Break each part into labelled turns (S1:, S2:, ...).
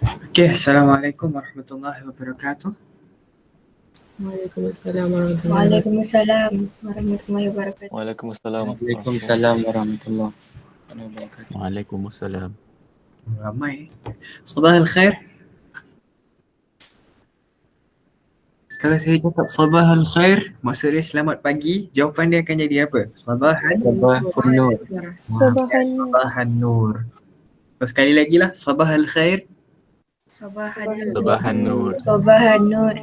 S1: Okay, Assalamualaikum warahmatullahi wabarakatuh.
S2: Waalaikumsalam warahmatullahi wabarakatuh.
S3: Waalaikumsalam warahmatullahi wabarakatuh.
S4: Waalaikumsalam.
S1: Waalaikumsalam warahmatullahi wabarakatuh.
S5: Waalaikumsalam.
S1: Ramai. Sabah al-khair. Kalau saya cakap sabah al-khair, maksud dia selamat pagi, jawapan dia akan jadi apa? Sabahan nur. Sabahan nur. So, sekali lagi lah, sabah al-khair.
S5: Sabahan nur.
S3: Sabahan nur.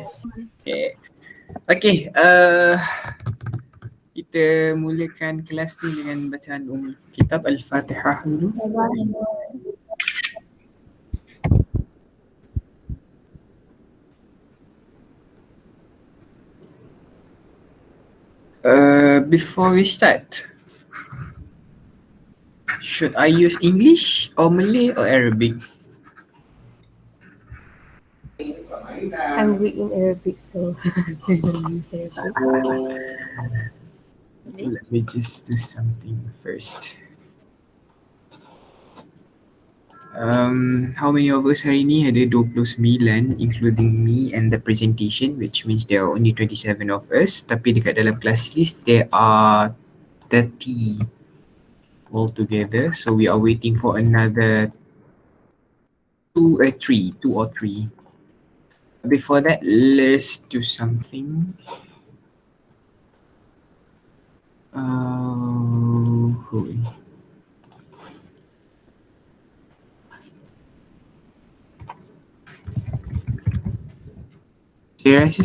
S1: Okay. Okay, kita mulakan kelas ni dengan bacaan kitab Al-Fatihah dulu.
S3: Sabahan nur.
S1: Before we start, should I use English or Malay or Arabic?
S2: I'm weak in Arabic, so please don't use Arabic.
S1: Let me just do something first. How many of us hari ni ada 29 including me and the presentation, which means there are only 27 of us, tapi dekat dalam class list there are 30 altogether, so we are waiting for another 2 or 3. Before that, let's do something. Saya rasa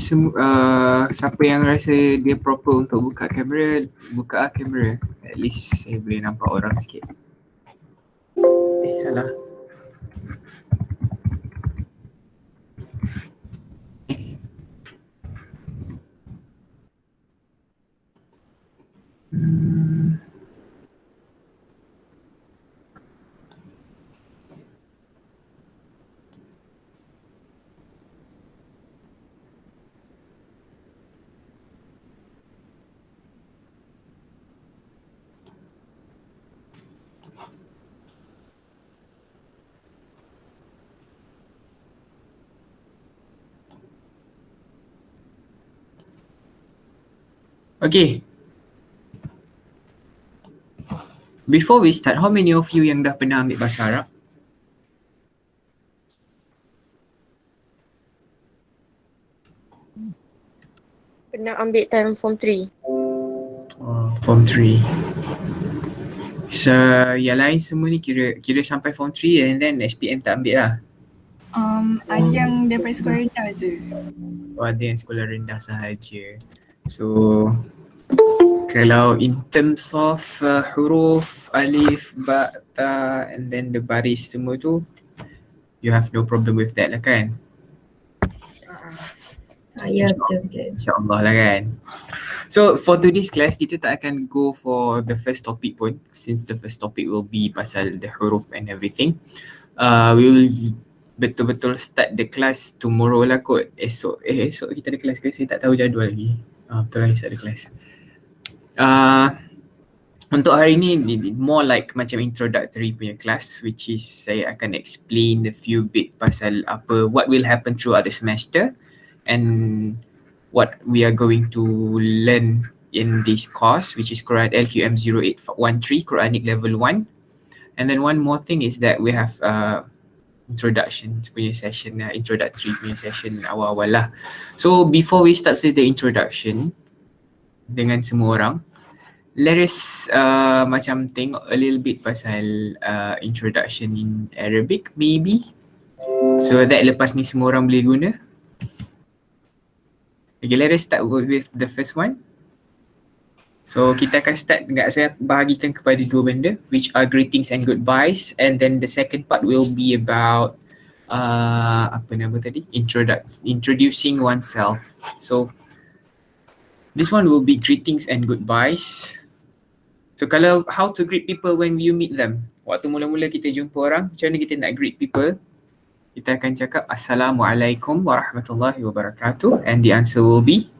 S1: siapa yang rasa dia proper untuk buka kamera, buka kamera. At least saya boleh nampak orang sikit. Salah. Okay. Before we start, how many of you yang dah pernah ambil bahasa Arab?
S2: Pernah ambil time form 3.
S1: Form 3. So, yang lain semua ni kira sampai form 3 and then SPM tak ambil lah.
S6: Ada yang daripada sekolah rendah je.
S1: Ada yang sekolah rendah sahaja. So, kalau in terms of huruf, alif, ba, ta and then the baris semua tu, you have no problem with that lah kan?
S3: Ya, betul-betul.
S1: InsyaAllah lah kan. So for today's class, kita tak akan go for the first topic pun, since the first topic will be pasal the huruf and everything. We will betul-betul start the class tomorrow lah kot. Esok kita ada kelas ke? Saya tak tahu jadual lagi. Betul lah, esok ada kelas. Untuk hari ni more like macam introductory punya class, which is saya akan explain the few bit pasal what will happen throughout the semester and what we are going to learn in this course, which is Quran LQM 0813 Quranic level 1. And then one more thing is that we have introduction punya session, introductory punya session awal-awal lah. So before we start with the introduction dengan semua orang, let us macam tengok a little bit pasal introduction in Arabic maybe, so that lepas ni semua orang boleh guna. Okay, let us start with the first one. So kita akan start dengan saya bahagikan kepada dua benda, which are greetings and goodbyes, and then the second part will be about introducing oneself. So this one will be greetings and goodbyes. So kalau how to greet people when you meet them, waktu mula-mula kita jumpa orang, macam mana kita nak greet people? Kita akan cakap Assalamualaikum warahmatullahi wabarakatuh, and the answer will be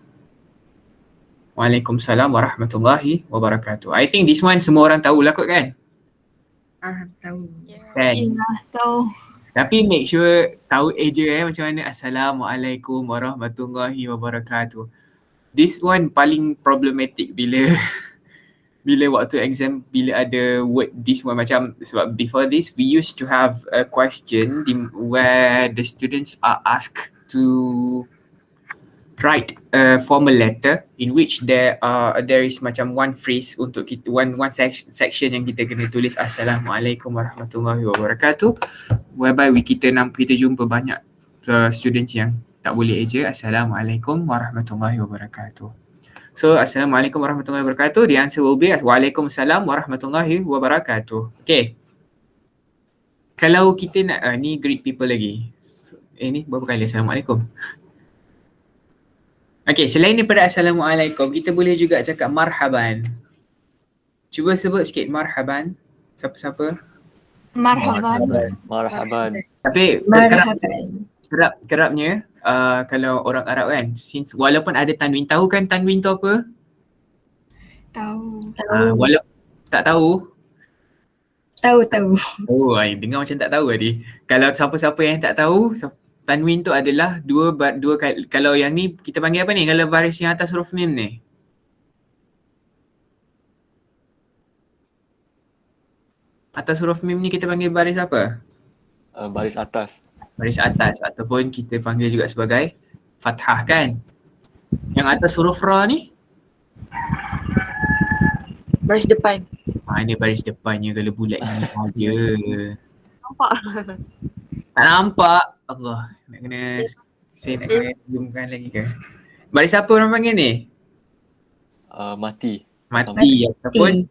S1: Waalaikumsalam warahmatullahi wabarakatuh. I think this one semua orang tahu lah kot kan?
S6: Tahu.
S1: Kan?
S6: Ya, tahu.
S1: Tapi make sure tahu je macam mana. Assalamualaikum warahmatullahi wabarakatuh. This one paling problematic bila bila waktu exam, bila ada word this one, macam sebab before this we used to have a question where the students are asked to write a formal letter in which there is macam one phrase untuk kita, one section yang kita kena tulis Assalamualaikum warahmatullahi wabarakatuh, whereby kita jumpa banyak students yang tak boleh eja Assalamualaikum warahmatullahi wabarakatuh. So Assalamualaikum warahmatullahi wabarakatuh, the answer will be Waalaikumsalam warahmatullahi wabarakatuh. Okay, kalau kita nak ni greet people lagi, ni berapa kali Assalamualaikum? Okay, selain daripada Assalamualaikum, kita boleh juga cakap marhaban. Cuba sebut sikit marhaban. Siapa-siapa?
S6: Marhaban.
S4: Marhaban.
S1: Tapi
S3: Marhaban.
S1: kerapnya kalau orang Arab kan, since walaupun ada tanwin, tahu kan tanwin tu apa?
S6: Tahu.
S1: Walaupun tak tahu.
S3: Tahu.
S1: Oh, dengar macam tak tahu tadi. Kalau siapa-siapa yang tak tahu, tanwin tu adalah dua kali. Kalau yang ni kita panggil apa ni? Kalau baris yang atas huruf mim ni. Atas huruf mim ni kita panggil baris apa?
S4: Baris atas.
S1: Baris atas, ataupun kita panggil juga sebagai fathah kan? Yang atas huruf ra ni?
S2: Baris depan.
S1: Mana baris depannya kalau bulat ni saja.
S2: Nampak?
S1: Tak nampak. Allah, nak kena zoomkan lagi ke? Baris apa orang panggil ni?
S4: Mati.
S1: Mati ataupun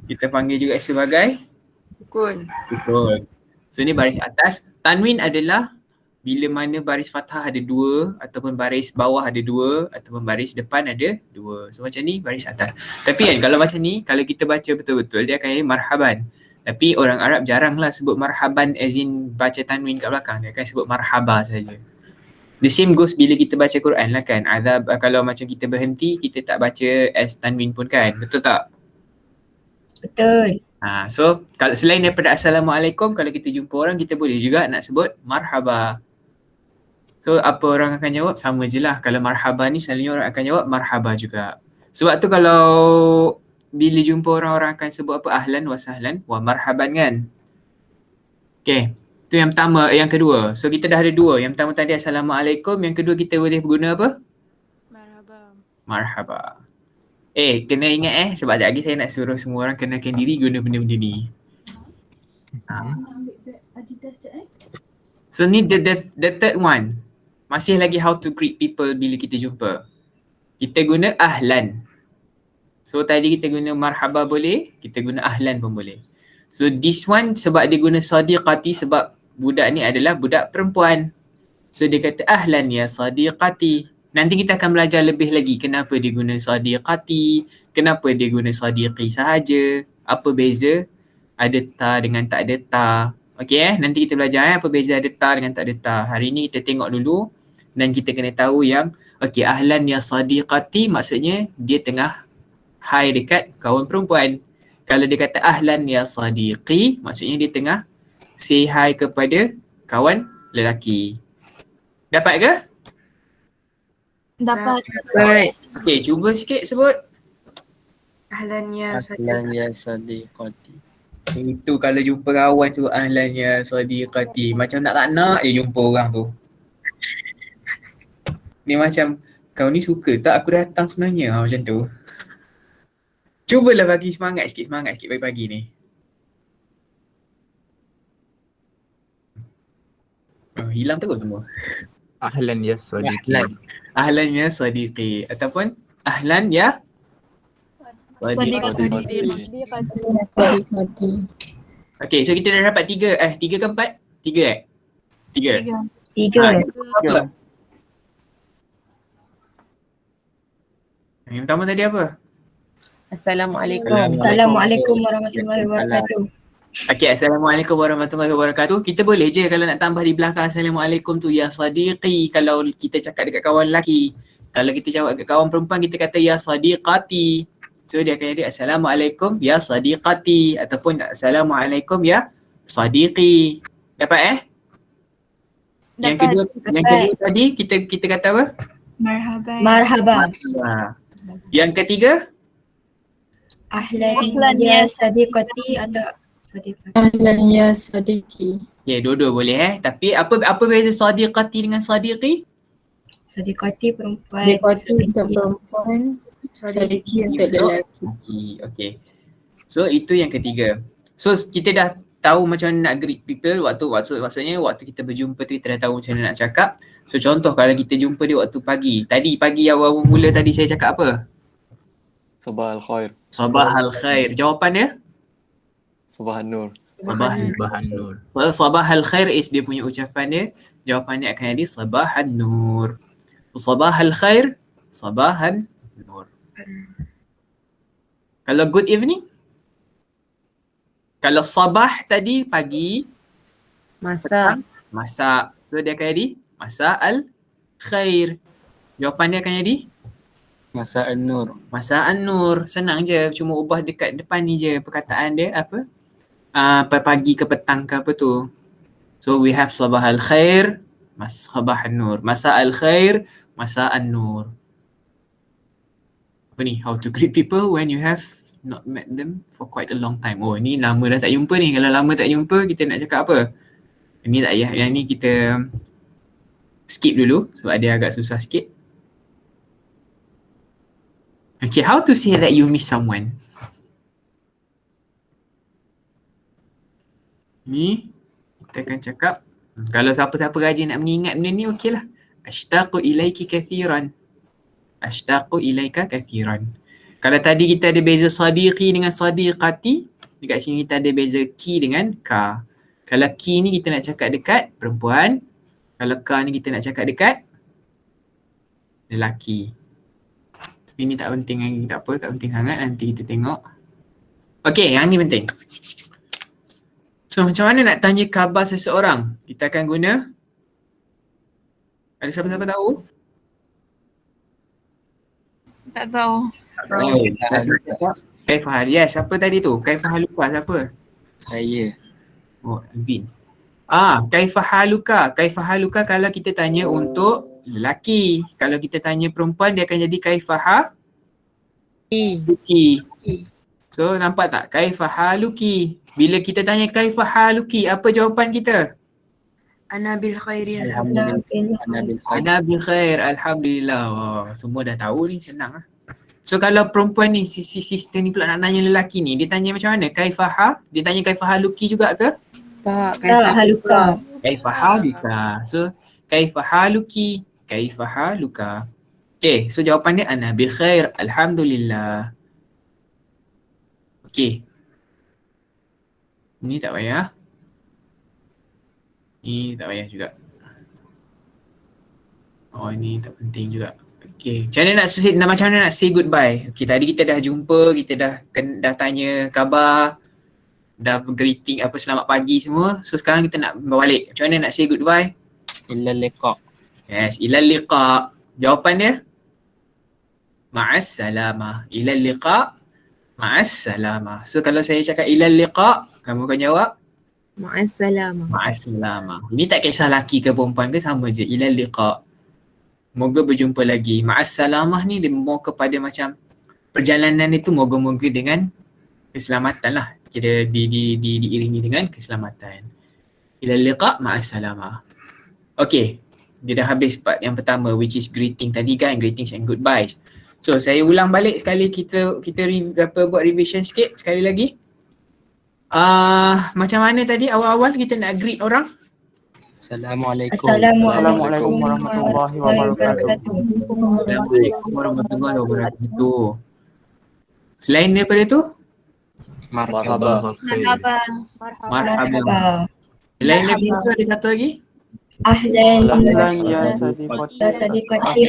S1: kita panggil juga sebagai
S2: Sukun.
S1: sukun. So ni baris atas. Tanwin adalah bila mana baris fathah ada dua, ataupun baris bawah ada dua, ataupun baris depan ada dua. So macam ni baris atas. Tapi kan kalau macam ni, kalau kita baca betul-betul dia akan jadi marhaban. Tapi orang Arab jaranglah sebut marhaban as in baca tanwin kat belakang. Dia akan sebut marhaba saja. The same goes bila kita baca Quran lah kan. Kalau macam kita berhenti, kita tak baca as tanwin pun kan. Betul tak?
S3: Betul.
S1: So kalau selain daripada Assalamualaikum, kalau kita jumpa orang, kita boleh juga nak sebut marhaba. So apa orang akan jawab? Sama je lah. Kalau marhaba ni selalunya orang akan jawab marhaba juga. Sebab tu kalau bila jumpa orang akan sebut apa? Ahlan wa sahlan wa marhaban kan? Okay, tu yang pertama. Yang kedua, so kita dah ada dua. Yang pertama tadi Assalamualaikum, yang kedua kita boleh guna apa? Marhaba. Kena ingat sebab sekejap lagi saya nak suruh semua orang kenalkan diri guna benda-benda ni. So ni the third one. Masih lagi how to greet people bila kita jumpa. Kita guna ahlan. So tadi kita guna marhaba boleh, kita guna ahlan pun boleh. So this one sebab dia guna sadiqati, sebab budak ni adalah budak perempuan. So dia kata ahlan ya sadiqati. Nanti kita akan belajar lebih lagi kenapa dia guna sadiqati, kenapa dia guna sadiqi sahaja, apa beza ada ta dengan tak ada ta. Okey nanti kita belajar apa beza ada ta dengan tak ada ta. Hari ni kita tengok dulu dan kita kena tahu yang okey ahlan ya sadiqati maksudnya dia tengah hai dekat kawan perempuan. Kalau dia kata ahlan ya sadiqi maksudnya dia tengah say hi kepada kawan lelaki. Dapat ke?
S6: Dapat.
S2: Baik.
S1: Okay, cuba sikit sebut.
S2: Ahlan ya
S4: Ahlan ya sadiqati.
S1: Itu kalau jumpa kawan sebut ahlan ya sadiqati. Macam tak nak je jumpa orang tu. Ni macam, kau ni suka tak aku datang sebenarnya? Macam tu. Cubalah bagi semangat sikit pagi-pagi ni. Hilang terus semua.
S5: Ahlan ya sadiqi.
S1: Ahlan ya sadiqi ataupun ahlan ya
S6: Sadiqati.
S1: Okay, so kita dah dapat tiga ke empat? Tiga.
S3: Tiga.
S1: Yang pertama tadi apa?
S2: Assalamualaikum.
S3: Assalamualaikum warahmatullahi wabarakatuh.
S1: Okay, Assalamualaikum warahmatullahi wabarakatuh. Kita boleh je kalau nak tambah di belakang Assalamualaikum tu ya sadiqi kalau kita cakap dekat kawan lelaki. Kalau kita jawab dekat kawan perempuan kita kata ya sadiqati. So dia akan jadi Assalamualaikum ya sadiqati ataupun Assalamualaikum ya sadiqi. Dapat Yang kedua tadi kita kata apa?
S6: Marhaban.
S3: Marhaba.
S1: Yang ketiga?
S3: Ahlan ya sadiqati atau sadiqati.
S2: Ahlan ya Sadiqi.
S1: Ya, dua-dua boleh Tapi apa beza sadiqati dengan sadiqi?
S3: Sadiqati perempuan.
S2: Sadiqati untuk perempuan, Sadiqi untuk lelaki.
S1: Okay. So itu yang ketiga. So kita dah tahu macam mana nak greet people maksudnya waktu kita berjumpa tu kita dah tahu macam mana nak cakap. So contoh kalau kita jumpa dia waktu pagi. Tadi pagi awal mula tadi saya cakap apa?
S4: Sabah al-khair.
S1: Sabah al-khair. Jawapan dia?
S4: Sabah an-nur.
S5: Bahan nur.
S1: So sabah al-khair is dia punya ucapan dia. Jawapan dia akan jadi sabah an-nur. Sabah al-khair, sabah an-nur. Kalau good evening? Kalau sabah tadi pagi,
S2: Masa.
S1: masa. So dia akan jadi masa al-khair. Jawapan dia akan jadi
S4: Masa an-nur.
S1: masa an-nur. Senang je, cuma ubah dekat depan ni je perkataan dia apa? Pagi ke petang ke apa tu. So we have sabah al-khair, sabah an-nur. Masa al-khair, masa an-nur. Apa ni? How to greet people when you have not met them for quite a long time. Oh, ni lama dah tak jumpa ni. Kalau lama tak jumpa, kita nak cakap apa? Ini tak payah. Yang ni kita skip dulu sebab dia agak susah sikit. Okay, how to say that you miss someone? Ni kita akan cakap, kalau siapa-siapa rajin nak mengingat benda ni, okey lah. Ashtaqu ilaiki kathiran. Ashtaqu ilaika kathiran. Kalau tadi kita ada beza sadiqi dengan sadiqati, dekat sini kita ada beza ki dengan ka. Kalau ki ni kita nak cakap dekat perempuan, kalau ka ni kita nak cakap dekat lelaki. Tapi ni tak penting lagi, tak apa, tak penting sangat, nanti kita tengok. Okey, yang ni penting. So macam mana nak tanya khabar seseorang? Kita akan guna, ada siapa-siapa tahu?
S6: Tak tahu.
S1: Kaifahal. Yes, siapa tadi tu? Kaifahaluka siapa?
S4: Saya.
S1: Oh, Alvin. Kaifahaluka. Kaifahaluka kalau kita tanya untuk lelaki. Kalau kita tanya perempuan dia akan jadi kaifahaluki. So nampak tak? Kaifahaluki. Bila kita tanya kaifahaluki, apa jawapan kita?
S2: Ana bil khairi
S1: Ana bil khair. Alhamdulillah. Oh, semua dah tahu ni, senang lah. So kalau perempuan ni, si sister ni pula nak tanya lelaki ni, dia tanya macam mana? Dia tanya kaifahaluki juga ke?
S3: Tak, haluka.
S1: Kaifahaluka. So kaifahaluki, kaifahaluka. Okay, so jawapan dia ana bi khair, alhamdulillah. Okay. Ni tak payah. Ni tak payah juga. Oh, ni tak penting juga. Okay, macam mana nak say goodbye? Okay, tadi kita dah jumpa, kita dah tanya khabar, dah greeting apa selamat pagi semua. So sekarang kita nak balik. Macam mana nak say goodbye?
S4: Illa liqa.
S1: Yes, ila liqa. Jawapan dia? Ma'as salamah. Ila liqa, ma'as salamah. So kalau saya cakap ila liqa, kamu akan jawab?
S2: Ma'assalamah.
S1: Ma'assalamah. Ini tak kisah lelaki ke perempuan ke, sama je. Ila liqa. Moga berjumpa lagi. Ma'assalamah ni dia more kepada macam perjalanan itu moga-moga dengan keselamatan lah. Kira diiringi dengan keselamatan. Ila liqa ma'assalamah. Okay. Dia dah habis part yang pertama which is greeting tadi kan. Greetings and goodbyes. So saya ulang balik sekali, kita buat revision sikit sekali lagi. Macam mana tadi awal-awal kita nak greet orang?
S4: Assalamualaikum.
S3: Assalamualaikum warahmatullahi wabarakatuh.
S1: Assalamualaikum warahmatullahi wabarakatuh. Selain daripada tu?
S4: Marhaba.
S1: Marhaba. Selain daripada tu ada satu lagi?
S3: Ahlan
S7: ya
S3: sadiqati.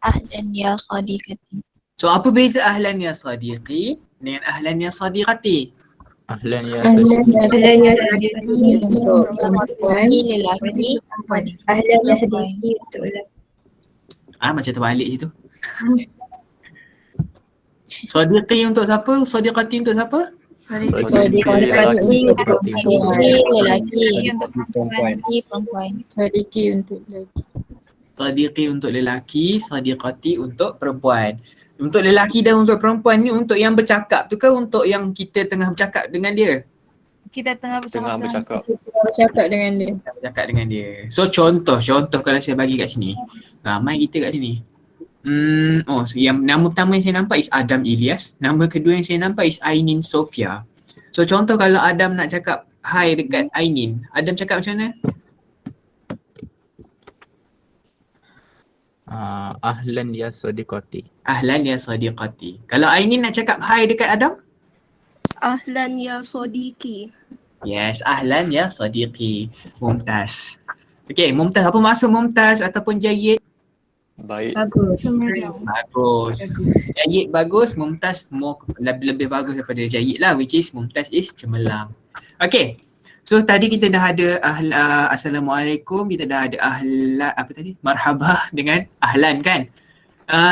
S8: Ahlan ya sadiqati.
S1: So apa beza ahlan ya sadiqi dengan ahlan ya sadiqati?
S5: Ahlan ya
S3: Ahlan
S5: sadiqi.
S3: ya sadiqati untuk perempuan.
S8: Lelaki.
S3: Ahlan ya sadiqati untuk lelaki.
S1: Macam terbalik situ. Sadiqi untuk siapa? Sadiqati untuk siapa?
S5: Sodiki lelaki.
S8: Lelaki.
S4: Perempuan.
S8: Perempuan.
S2: Sodiki untuk lelaki.
S1: Sadiqi untuk lelaki, sadiqati untuk perempuan. Untuk lelaki dan untuk perempuan ni untuk yang bercakap tu ke untuk yang kita tengah bercakap dengan dia?
S6: Kita tengah bercakap.
S2: Bercakap dengan dia.
S1: Bercakap dengan dia. So contoh kalau saya bagi kat sini. Ramai kita kat sini. So yang nama pertama yang saya nampak is Adam Ilyas. Nama kedua yang saya nampak is Ainin Sofia. So contoh kalau Adam nak cakap hi dekat Ainin, Adam cakap macam mana?
S5: Ahlan ya sodiqati.
S1: Ahlan ya sadiqati. Kalau Ainin nak cakap hi dekat Adam?
S7: Ahlan ya sodiki.
S1: Yes, ahlan ya sadiqi. Mumtaz. Okay, Mumtaz. Apa maksud Mumtaz ataupun Jayyid?
S4: Baik.
S3: Bagus.
S1: Bagus. Jayyid bagus, Mumtaz lebih bagus daripada Jayyid lah, which is Mumtaz is cemerlang. Okay. So tadi kita dah ada Assalamualaikum, kita dah ada marhabah dengan ahlan kan.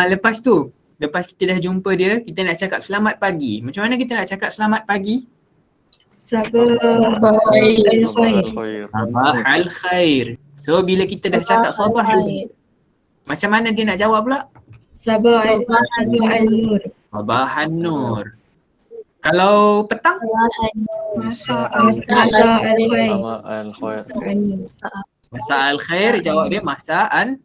S1: Lepas kita dah jumpa dia, kita nak cakap selamat pagi. Macam mana kita nak cakap selamat pagi?
S3: Sabah al-khair.
S1: Sabah al-khair. So bila kita dah cakap sabah al-khair, macam mana dia nak jawab pula?
S3: Sabah al-nur.
S1: Sabah an-nur. Kalau petang?
S3: Masa al-khair.
S1: Masa al-khair, jawab dia masaan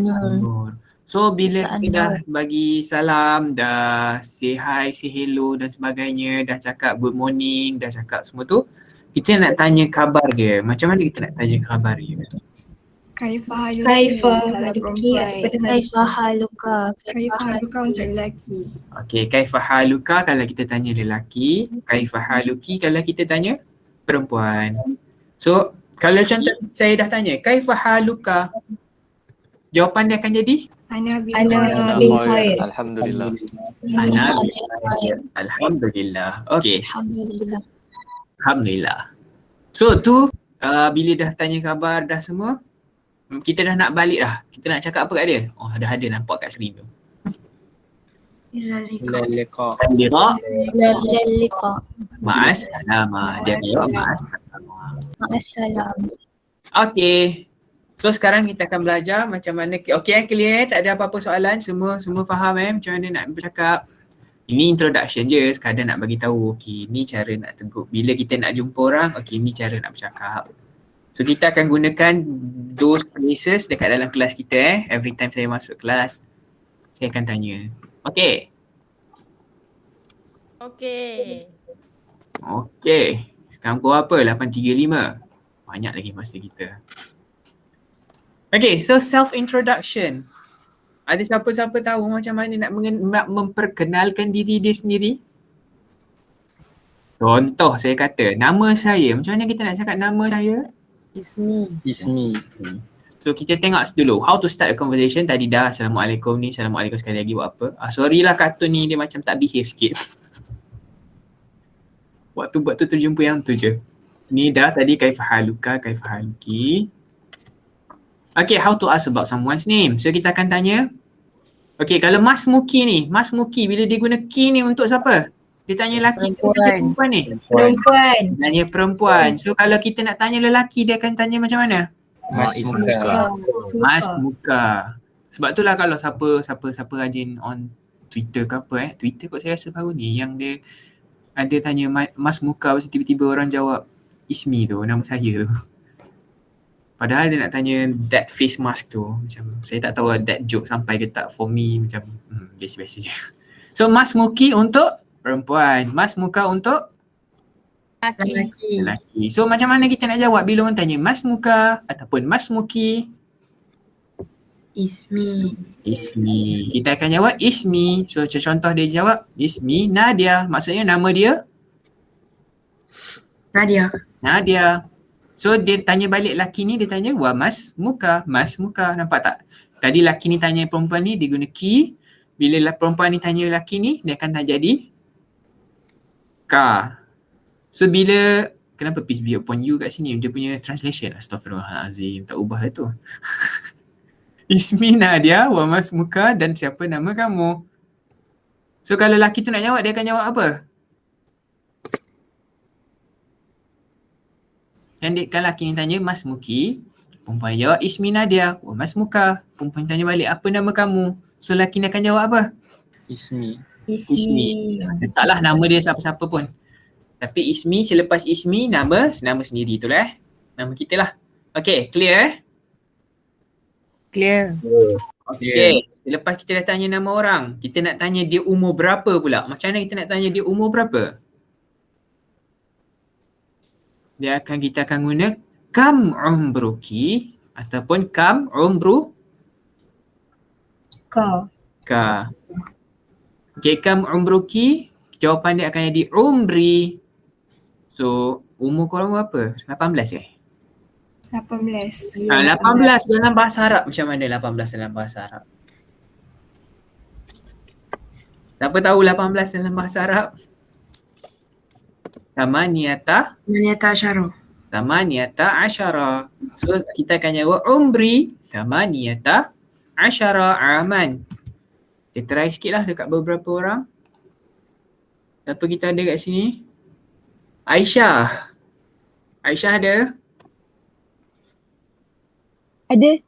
S1: nur. So bila kita dah bagi salam, dah say hi, say hello dan sebagainya, dah cakap good morning, dah cakap semua tu, kita nak tanya khabar dia. Macam mana kita nak tanya khabar dia?
S6: Kaifa
S3: haluki.
S8: Kaifa haluka.
S6: Kaifa haluka untuk lelaki.
S1: Okay, kaifa haluka kalau kita tanya lelaki, kaifa haluki kalau kita tanya perempuan. So, kalau contoh saya dah tanya, kaifa haluka, jawapan dia akan jadi?
S6: Ana bin
S3: khair.
S4: Alhamdulillah.
S1: Ana bin khair. Alhamdulillah. Okay. Alhamdulillah. So tu bila dah tanya khabar dah semua, kita dah nak balik dah. Kita nak cakap apa kat dia? Oh, dah ada nampak kat skrin tu.
S4: Ilal liqa.
S1: Ma'as salama. Dia jawab ma'as salama.
S8: Ma'assalam.
S1: Okay. So sekarang kita akan belajar macam mana. Okay, clear? Tak ada apa-apa soalan? Semua faham macam mana nak bercakap? Ini introduction je, sekadar nak bagi tahu. Okay, ni cara nak tegur. Bila kita nak jumpa orang, okay, ni cara nak bercakap. So kita akan gunakan those phrases dekat dalam kelas kita Every time saya masuk kelas, saya akan tanya. Okay. Okay. Sekarang pukul apa? 8.35. Banyak lagi masa kita. Okay, so self-introduction. Ada siapa-siapa tahu macam mana nak memperkenalkan diri dia sendiri? Contoh saya kata, nama saya. Macam mana kita nak cakap nama saya?
S4: Ismi.
S1: So kita tengok dulu how to start a conversation. Tadi dah Assalamualaikum ni, Assalamualaikum sekali lagi buat apa? Sorry lah kartun ni dia macam tak behave sikit. Waktu buat tu terjumpa yang tu je. Ni dah tadi kaifahaluka, kaifahaluki. Okay, how to ask about someone's name. So kita akan tanya. Okay, kalau Mas Muki ni, Mas Muki bila dia guna ki ni untuk siapa? Dia tanya lelaki ke perempuan ni?
S3: Perempuan.
S1: Tanya perempuan. So kalau kita nak tanya lelaki, dia akan tanya macam mana?
S4: Mas muka.
S1: Mas muka. Sebab itulah kalau siapa rajin on Twitter ke apa Twitter kot saya rasa baru ni yang dia ada tanya Mas muka, lepas tiba-tiba orang jawab Ismi tu, nama saya tu. Padahal dia nak tanya that face mask tu. Macam saya tak tahu that joke sampai ke tak. For me macam biasa-biasa je. So Mas Muki untuk perempuan, Mas Muka untuk lelaki. So macam mana kita nak jawab bila orang tanya Mas Muka ataupun Mas Muki? Ismi. Kita akan jawab Ismi. So contoh dia jawab Ismi Nadia. Maksudnya nama dia? Nadia. So dia tanya balik lelaki ni, dia tanya wah Mas Muka. Nampak tak? Tadi lelaki ni tanya perempuan ni, dia guna ki. Bila perempuan ni tanya lelaki ni, dia akan jadi ka. So bila, kenapa peace be upon you kat sini? Dia punya translation. Astaghfirullahalazim. Tak ubah lah tu. Ismi Nadia wa Mas Muka dan siapa nama kamu? So kalau lelaki tu nak jawab, dia akan jawab apa? Kan lelaki ni tanya Mas Muki, perempuan jawab Ismi Nadia. Oh, Mas Muka. Perempuan tanya balik apa nama kamu? So lelaki ni akan jawab apa?
S4: Ismi.
S1: Ismi. Letaklah nama dia siapa-siapa pun. Tapi Ismi, selepas Ismi nama sendiri tu lah Nama kita lah. Okay, clear
S2: Clear.
S1: Okay, selepas kita dah tanya nama orang, kita nak tanya dia umur berapa pula. Macam mana kita nak tanya dia umur berapa? Kita akan guna kam umruki ataupun kam umru
S3: Ka.
S1: ka. Okay, kam umruki, jawapan dia akan jadi umri. So, umur korang berapa? 18 eh?
S6: 18.
S1: 18 dalam bahasa Arab macam mana 18 dalam bahasa Arab? Siapa tahu 18 dalam bahasa Arab? Tamaniyata asyara. So kita akan jawab umri tamaniyata asyara aman. Kita try sikit lah dekat beberapa orang. Siapa kita ada kat sini? Aisyah. Aisyah ada?
S9: Ada.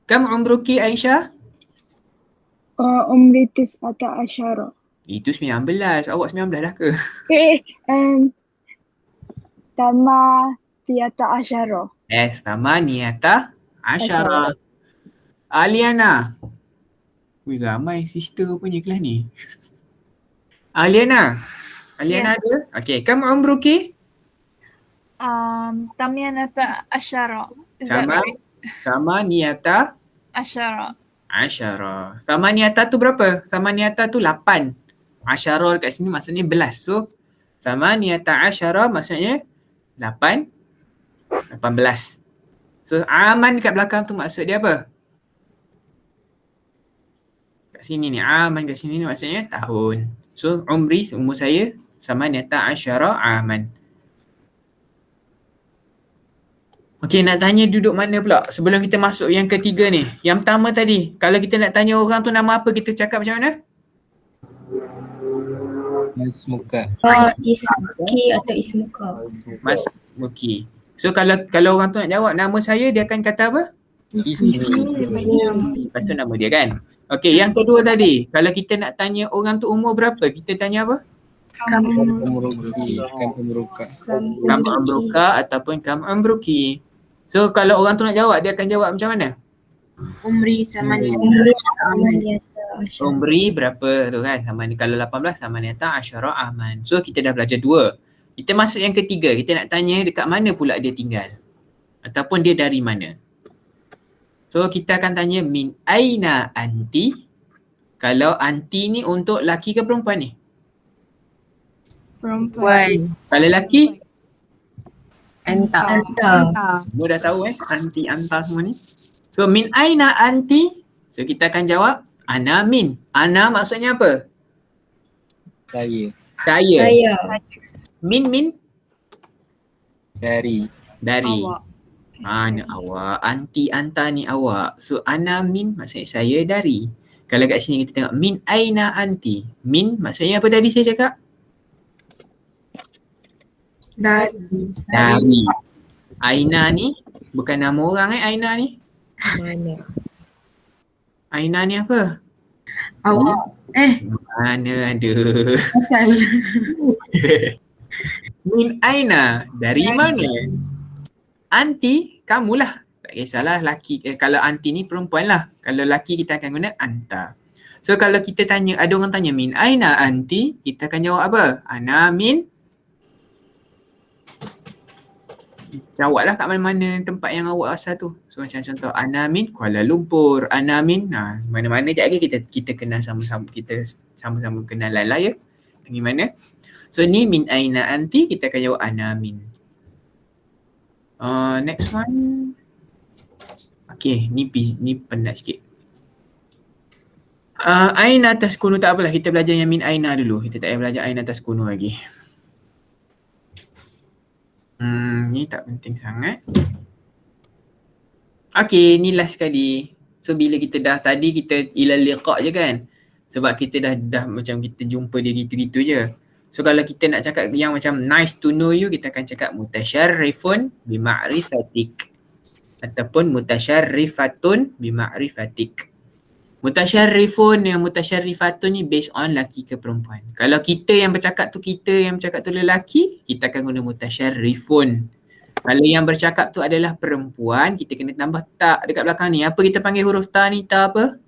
S1: Kam umruki Aisyah?
S9: Umri tis'ata asyara.
S1: Itu 19. Awak 19 dah ke?
S9: Tama tiata asyara.
S1: Tamaniyata asyara. Aliana. Wih, ramai sister punya kelas ni. Aliana ada? Okay, kam umruki?
S6: Tamyanata asyara. Is that right?
S1: Tamaniyata
S6: Asyara.
S1: asyara. Tamaniyata tu berapa? Tamaniyata tu 8. Asyara kat sini maksudnya belas. So, tamaniyata asyara maksudnya 18. So, aman kat belakang tu maksud dia apa? Kat sini ni, aman kat sini ni maksudnya tahun. So, umri, umur saya, tamaniyata asyara aman. Okey, nak tanya duduk mana pula sebelum kita masuk yang ketiga ni. Yang pertama tadi, kalau kita nak tanya orang tu nama apa, kita cakap macam mana?
S4: Mas Muka.
S3: Ismuki atau Ismuka.
S1: Mas Muki. So kalau orang tu nak jawab nama saya, dia akan kata apa?
S4: Ismi.
S1: Lepas tu nama dia kan. Okey, yang kedua tadi, kalau kita nak tanya orang tu umur berapa, kita tanya apa?
S4: Kam umruki. Kam umruka.
S1: Kam umruka ataupun kam umruki. So kalau orang tu nak jawab, dia akan jawab macam mana?
S3: Umri
S1: Umri berapa tu kan? Sama ni kalau 18 sama ni asyara aman. So kita dah belajar 2. Kita masuk yang ketiga. Kita nak tanya dekat mana pula dia tinggal. Ataupun dia dari mana. So kita akan tanya min aina anti. Kalau anti ni untuk laki ke perempuan ni?
S6: Perempuan.
S1: Kalau laki?
S2: Anta.
S1: Semua dah tahu anti anta semua ni. So min aina anti. So kita akan jawab ana min. Ana maksudnya apa?
S4: Saya.
S1: Saya. Min.
S4: Dari.
S6: Awak.
S1: Ni awak. Anti anta ni awak. So ana min maksudnya saya dari. Kalau kat sini kita tengok min aina anti. Min maksudnya apa tadi saya cakap? Dari. Aina ni bukan nama orang Aina ni.
S2: Mana?
S1: Aina ni apa?
S2: Awak.
S1: Mana ada. Min Aina. Dari mana? Anti, kamulah. Tak kisahlah laki. Kalau anti ni perempuan lah. Kalau laki kita akan guna anta. So kalau kita tanya, ada orang tanya min Aina anti, kita akan jawab apa? Ana min. Jawablah kat mana-mana tempat yang awak asal tu. So macam contoh ana min Kuala Lumpur, ana min mana-mana je lagi kita kenal sama-sama, kita sama-sama kenal Lala ya. Dari mana? So ni min aina anti, kita akan jawab ana min. Next one. Okay, ni penat sikit. Aina taskunu tak apalah, kita belajar yang min aina dulu. Kita tak payah belajar aina taskunu lagi. Ni tak penting sangat. Okay, ni last sekali. So bila kita dah tadi kita ila liqa je kan. Sebab kita dah macam kita jumpa dia gitu-gitu je. So kalau kita nak cakap yang macam nice to know you, kita akan cakap mutasyarrifun bima'rifatik ataupun mutasyarrifatun bima'rifatik. Mutasyarrifun yang mutasyarrifatun ni based on lelaki ke perempuan. Kalau kita yang bercakap tu lelaki, kita akan guna mutasyarrifun. Kalau yang bercakap tu adalah perempuan, kita kena tambah ta dekat belakang ni. Apa kita panggil huruf ta ni? Ta apa?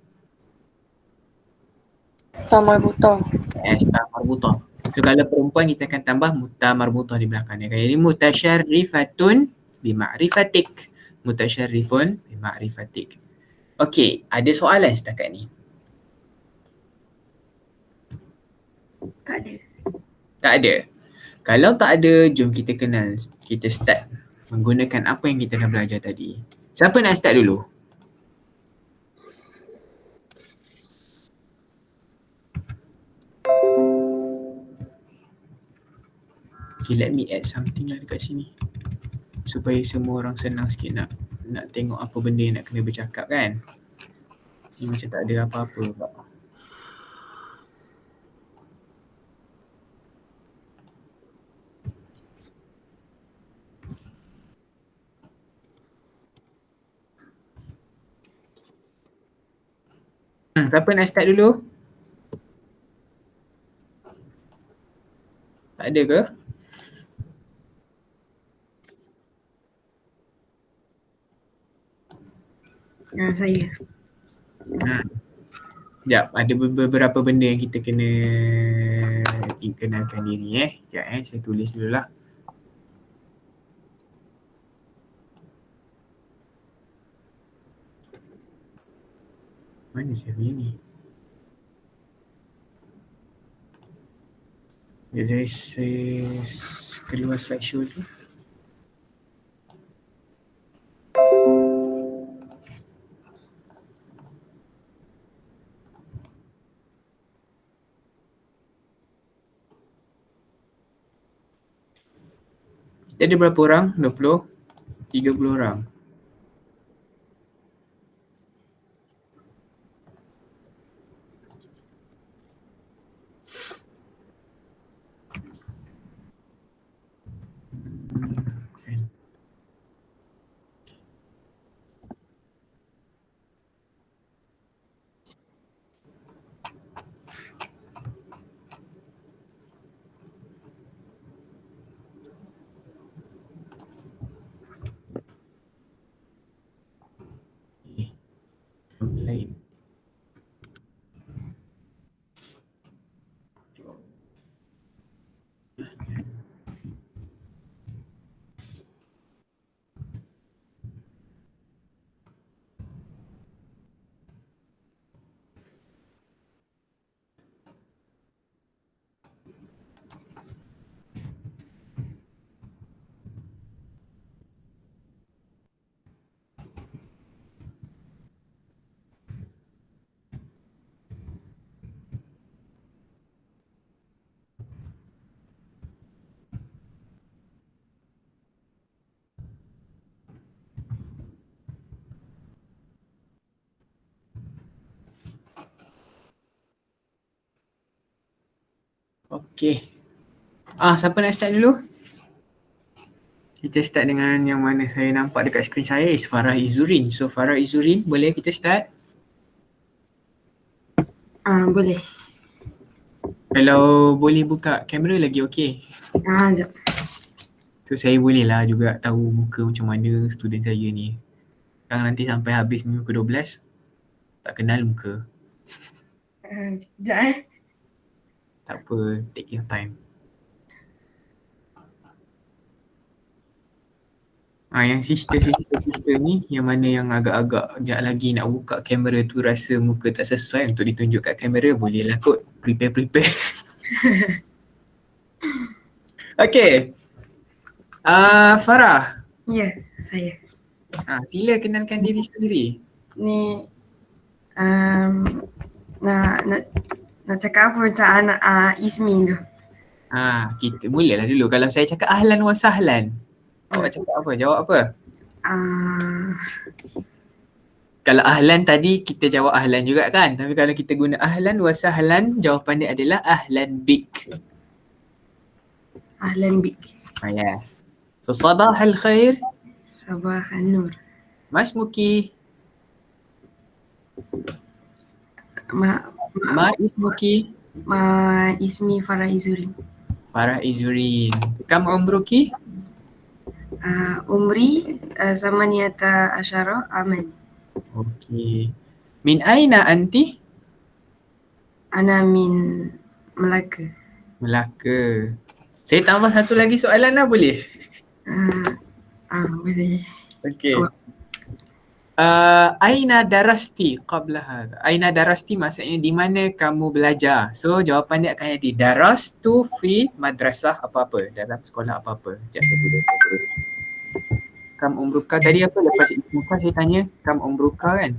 S7: Ta marbutah.
S1: Yes, ta marbutah. So kalau perempuan kita akan tambah muta marbutah di belakang dia. Jadi mutasyarrifatun bima'rifatik. Mutasyarrifun bima'rifatik. Okey, ada soalan setakat ni?
S2: Tak ada.
S1: Tak ada. Kalau tak ada, jom kita kenal. Kita start menggunakan apa yang kita dah belajar tadi. Siapa nak start dulu? Okay, let me add something lah dekat sini. Supaya semua orang senang sikit nak tengok apa benda yang nak kena bercakap kan. Ni macam tak ada apa-apa pula. Siapa nak start dulu? Tak ada ke?
S2: Saya.
S1: Sekejap, ada beberapa benda yang kita kena kenalkan diri Sekejap saya tulis dulu lah. Mana saya punya ni? Saya keluar slideshow tu. Kita ada berapa orang? 20? 30 orang. Lain. Okey. Siapa nak start dulu? Kita start dengan yang mana saya nampak dekat skrin saya is Farah Izzurin. So Farah Izzurin, boleh kita start?
S2: Boleh.
S1: Kalau boleh buka kamera lagi okey.
S2: Sekejap.
S1: So saya boleh lah juga tahu muka macam mana student saya ni. Sekarang nanti sampai habis minggu ke-12 tak kenal muka.
S2: Sekejap
S1: Tak apa, take your time. Yang sister ni yang mana yang agak-agak sekejap lagi nak buka kamera tu rasa muka tak sesuai untuk ditunjuk kat kamera, bolehlah kot prepare. Okay. Farah.
S2: Ya, saya.
S1: Sila kenalkan diri sendiri.
S2: Ni nak cakap apa macam anak Ismin tu.
S1: Kita mulalah dulu. Kalau saya cakap ahlan wa sahlan, awak cakap apa? Jawab apa? Kalau ahlan tadi kita jawab ahlan juga kan? Tapi kalau kita guna ahlan wa sahlan, jawapan dia adalah ahlan bik.
S2: Ahlan bik.
S1: Yes. So sabah al-khair.
S2: Sabah an-nur.
S1: Ma ismuki?
S2: Ma
S1: Ma ismuki?
S2: ma ismi Farah Izurin.
S1: Farah Izurin. Kam umruki?
S2: Umri samaniyata asyara aman.
S1: Okay. Min aina anti?
S2: Ana min Melaka.
S1: Melaka. Saya tambah satu lagi soalan lah boleh?
S2: Boleh.
S1: Okay.
S2: Awak.
S1: Aina darasti qabla hadha. Aina darasti maksudnya di mana kamu belajar. So jawapan dia akan jadi darastu fi madrasah apa-apa. Dalam sekolah apa-apa. Sekejap saya tulis. Kam umruka tadi apa? Lepas ismuka saya tanya kam umruka kan?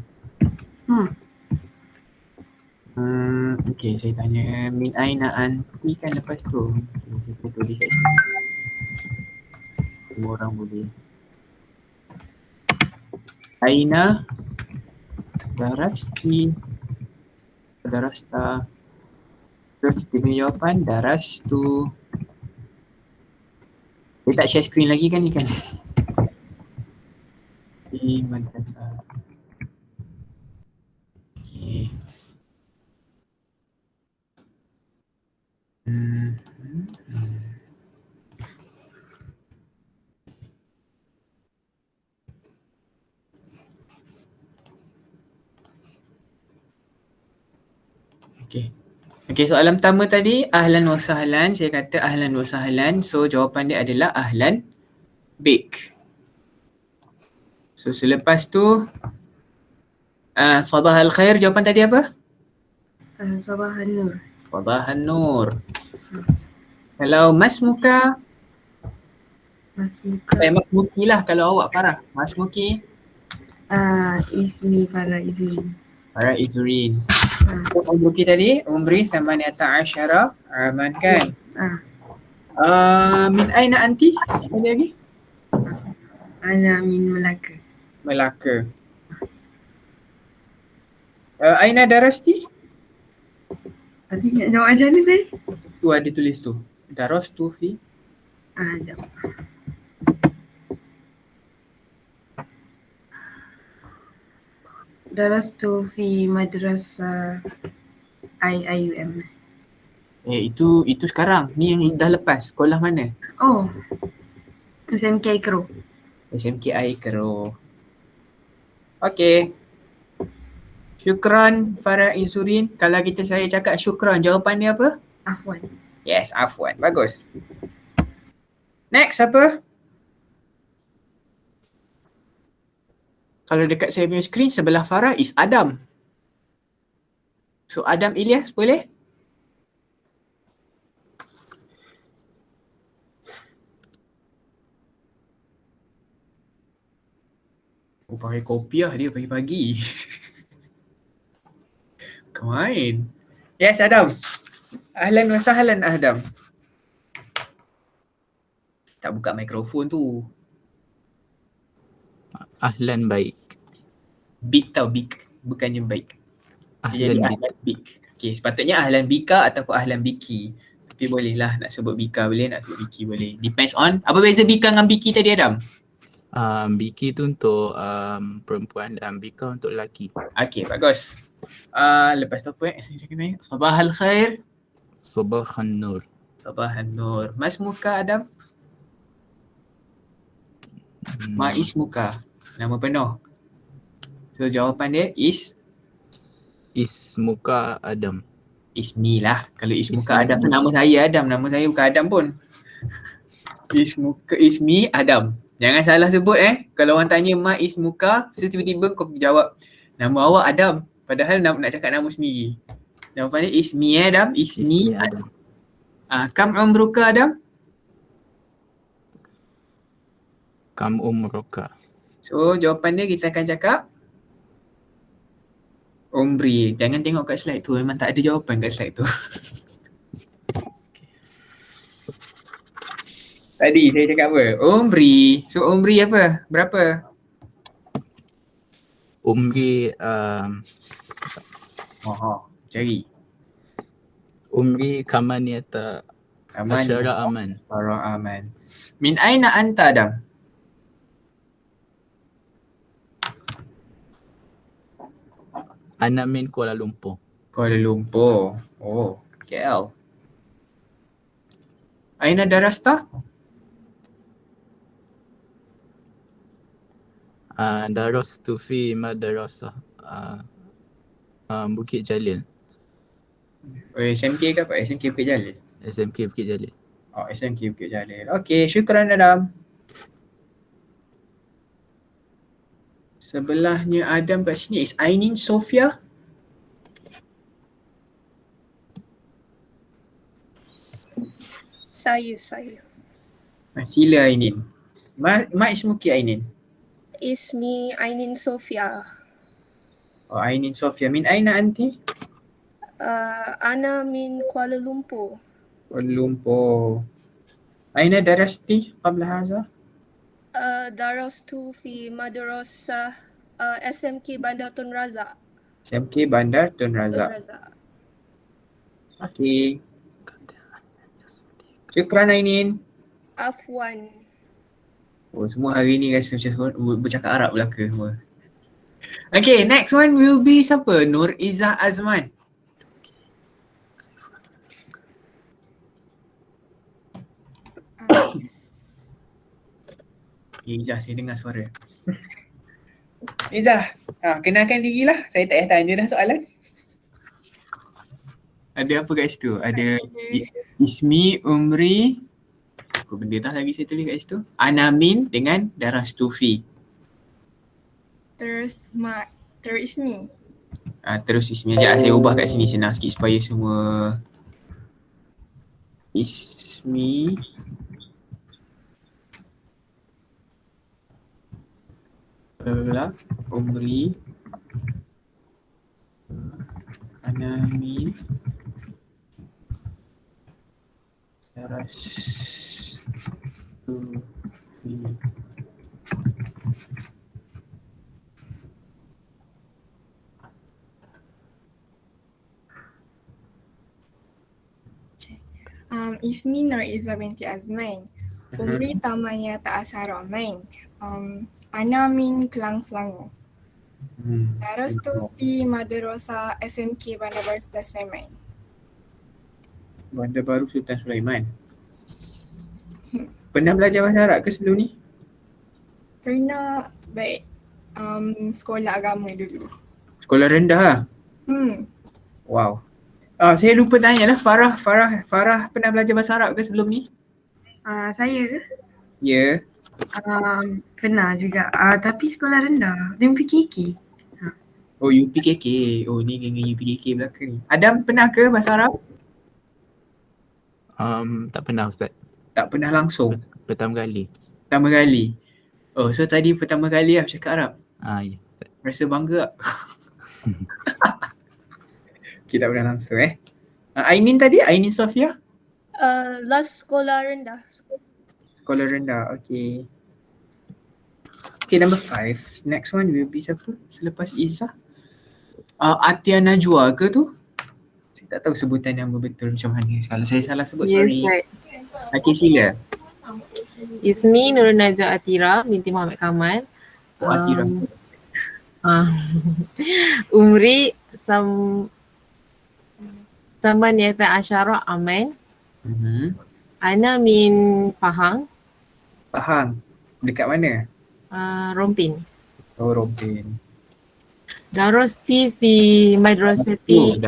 S1: Okay, saya tanya min aina anti kan lepas tu. Okay, saya tulis kat sini. Semua orang boleh. Aina darasti darasta. Terus dia punya jawapan darastu. Dia tak share screen lagi kan ni kan? Di madrasah. Okay. Okay, soalan pertama tadi ahlan wa sahlan. Saya kata ahlan wa sahlan. So jawapan dia adalah ahlan bik. So selepas tu sabah al-khair, jawapan tadi apa?
S2: Sabah an-nur.
S1: Sabah an-nur. Kalau masmuka, masmuki lah kalau awak Farah. Masmuki?
S2: Ismi Farah Izurin.
S1: Farah Izurin. Umruki tadi, umri samaniyata asyara aman kan? Min aina anti? Ada lagi?
S2: Ana min Melaka.
S1: Melaka. Aina darasti?
S2: Tadi nak jawab macam ni tadi?
S1: Tu ada tulis tu. Darastu fi.
S2: Jap. Darastu fi madrasah IIUM.
S1: Itu sekarang. Ni yang dah lepas. Sekolah mana?
S2: Oh. SMK Ikro.
S1: SMKI Kero. Okay. Syukran Farah Izurin. Kalau saya cakap syukran, jawapan dia apa?
S2: Afwan.
S1: Yes, afwan. Bagus. Next apa? Kalau dekat saya punya screen sebelah Farah is Adam. So Adam Ilyas boleh? Pakai kopiah dia pagi-pagi. Kemain. Yes Adam. Ahlan wa sahlan Adam. Tak buka mikrofon tu.
S5: Ahlan baik.
S1: Big tau, big. Bukannya baik. Dia jadi
S5: Ahlan bik.
S1: ahlan bik. Okay, sepatutnya ahlan bika ataupun ahlan biki. Tapi boleh lah nak sebut bika boleh, nak sebut biki boleh. Depends on. Apa beza bika dengan biki tadi Adam?
S5: Biki tu untuk perempuan dan bika untuk lelaki.
S1: Okay, bagus. Lepas tu apa saya cakap tanya? Sabah al-khair.
S5: Sabah an-nur.
S1: Sabah an-nur. Mas muka Adam? Ma ismuka. Nama penuh. So jawapan dia is
S5: Ismuka Adam.
S1: Ismi lah. Kalau ismuka
S5: Ismi.
S1: Adam tu nama saya Adam. Nama saya bukan Adam pun. Ismi Adam. Jangan salah sebut Kalau orang tanya ma ismuka, so tiba-tiba kau jawab nama awak Adam. Padahal nak cakap nama sendiri. Jawapan dia ismi Adam. Ismi Adam. Kam umruka Adam?
S5: Kam umruka.
S1: So jawapan dia kita akan cakap umri. Jangan tengok kat slide tu. Memang tak ada jawapan kat slide tu. Tadi saya cakap apa? Umri. So umri apa? Berapa?
S5: Umri
S1: Cari.
S5: Umri kamaniyata
S1: Aman.
S5: Asyara aman.
S1: Farah aman. Min aina anta Adam?
S5: Ana min Kuala Lumpur.
S1: Kuala Lumpur. Oh, KL. Aina darasta?
S5: Darastu fi madrasah Bukit Jalil.
S1: Oh, SMK ke apa? SMK Bukit Jalil.
S5: SMK Bukit Jalil.
S1: Oh, SMK Bukit Jalil. Okey, syukran Adam. Sebelahnya Adam kat sini is Ainin Sofia.
S7: Saya.
S1: Sila Ainin. Ma ismuki Ainin.
S7: Ismi Ainin Sofia.
S1: Oh, Ainin Sofia. Min aina anti?
S7: Ana min Kuala Lumpur.
S1: Kuala Lumpur. Aina darasti qabla hadha?
S7: Darastu fi madrasah SMK Bandar Tun Razak.
S1: SMK Bandar Tun Razak. Okey. Syukran Ainin.
S7: Afwan.
S1: Oh, semua hari ni rasa macam semua bercakap Arab belaka semua. Okay, next one will be siapa? Nur Izzah Azman. Izzah, saya dengar suara. Izzah, kenalkan dirilah. Saya tak payah tanya dah soalan. Ada apa kat situ? Ada Ismi, Umri. Apa benda dah lagi saya tulis kat situ? Anamin dengan Darastu fi.
S6: Terus Ismi.
S1: Terus Ismi aja. Saya ubah kat sini senang sikit supaya semua. Ismi. Umri. Anamin. Darastu fi.
S6: Ismi Nur Izzah binti Azman. Umri Tamaniyata Asyara Aman. Ana min Kelang Selangor. Darastu fi madrasah SMK Bandar Baru Sultan Sulaiman.
S1: Bandar Baru Sultan Sulaiman. Pernah belajar bahasa Arab ke sebelum ni?
S6: Pernah baik sekolah agama dulu.
S1: Sekolah rendah lah? Wow. Saya lupa tanya lah, Farah pernah belajar bahasa Arab ke sebelum ni?
S2: Saya ke?
S1: Ya.
S2: Pernah juga. Tapi sekolah rendah. Dia PKK.
S1: Oh, UPKK. Oh, ni geng UPKK belaka ni. Adam pernah ke bahasa Arab?
S5: Tak pernah Ustaz.
S1: Tak pernah langsung?
S5: Pertama kali.
S1: Pertama kali? Oh, so tadi pertama kali lah bercakap Arab?
S5: Ya Ustaz.
S1: Rasa bangga tak? Kita tak pernah langsung Ainin tadi? Ainin Sofia?
S7: Last sekolah rendah.
S1: Sekolah rendah, okay. Okay, number 5. Next one will be siapa selepas Izzah? Atia Najwa ke tu? Saya tak tahu sebutan nama betul macam mana. Kalau saya salah sebut, sorry. Okay, sila.
S2: Ismi Nurul Najwa Atira binti Muhammad Kamal.
S1: Atira.
S2: Umri Tamaniyata Asyara Aman. Ana min Pahang.
S1: Pahang? Dekat mana?
S2: Rompin.
S1: Oh, Rompin.
S2: Darastu fi madrasati.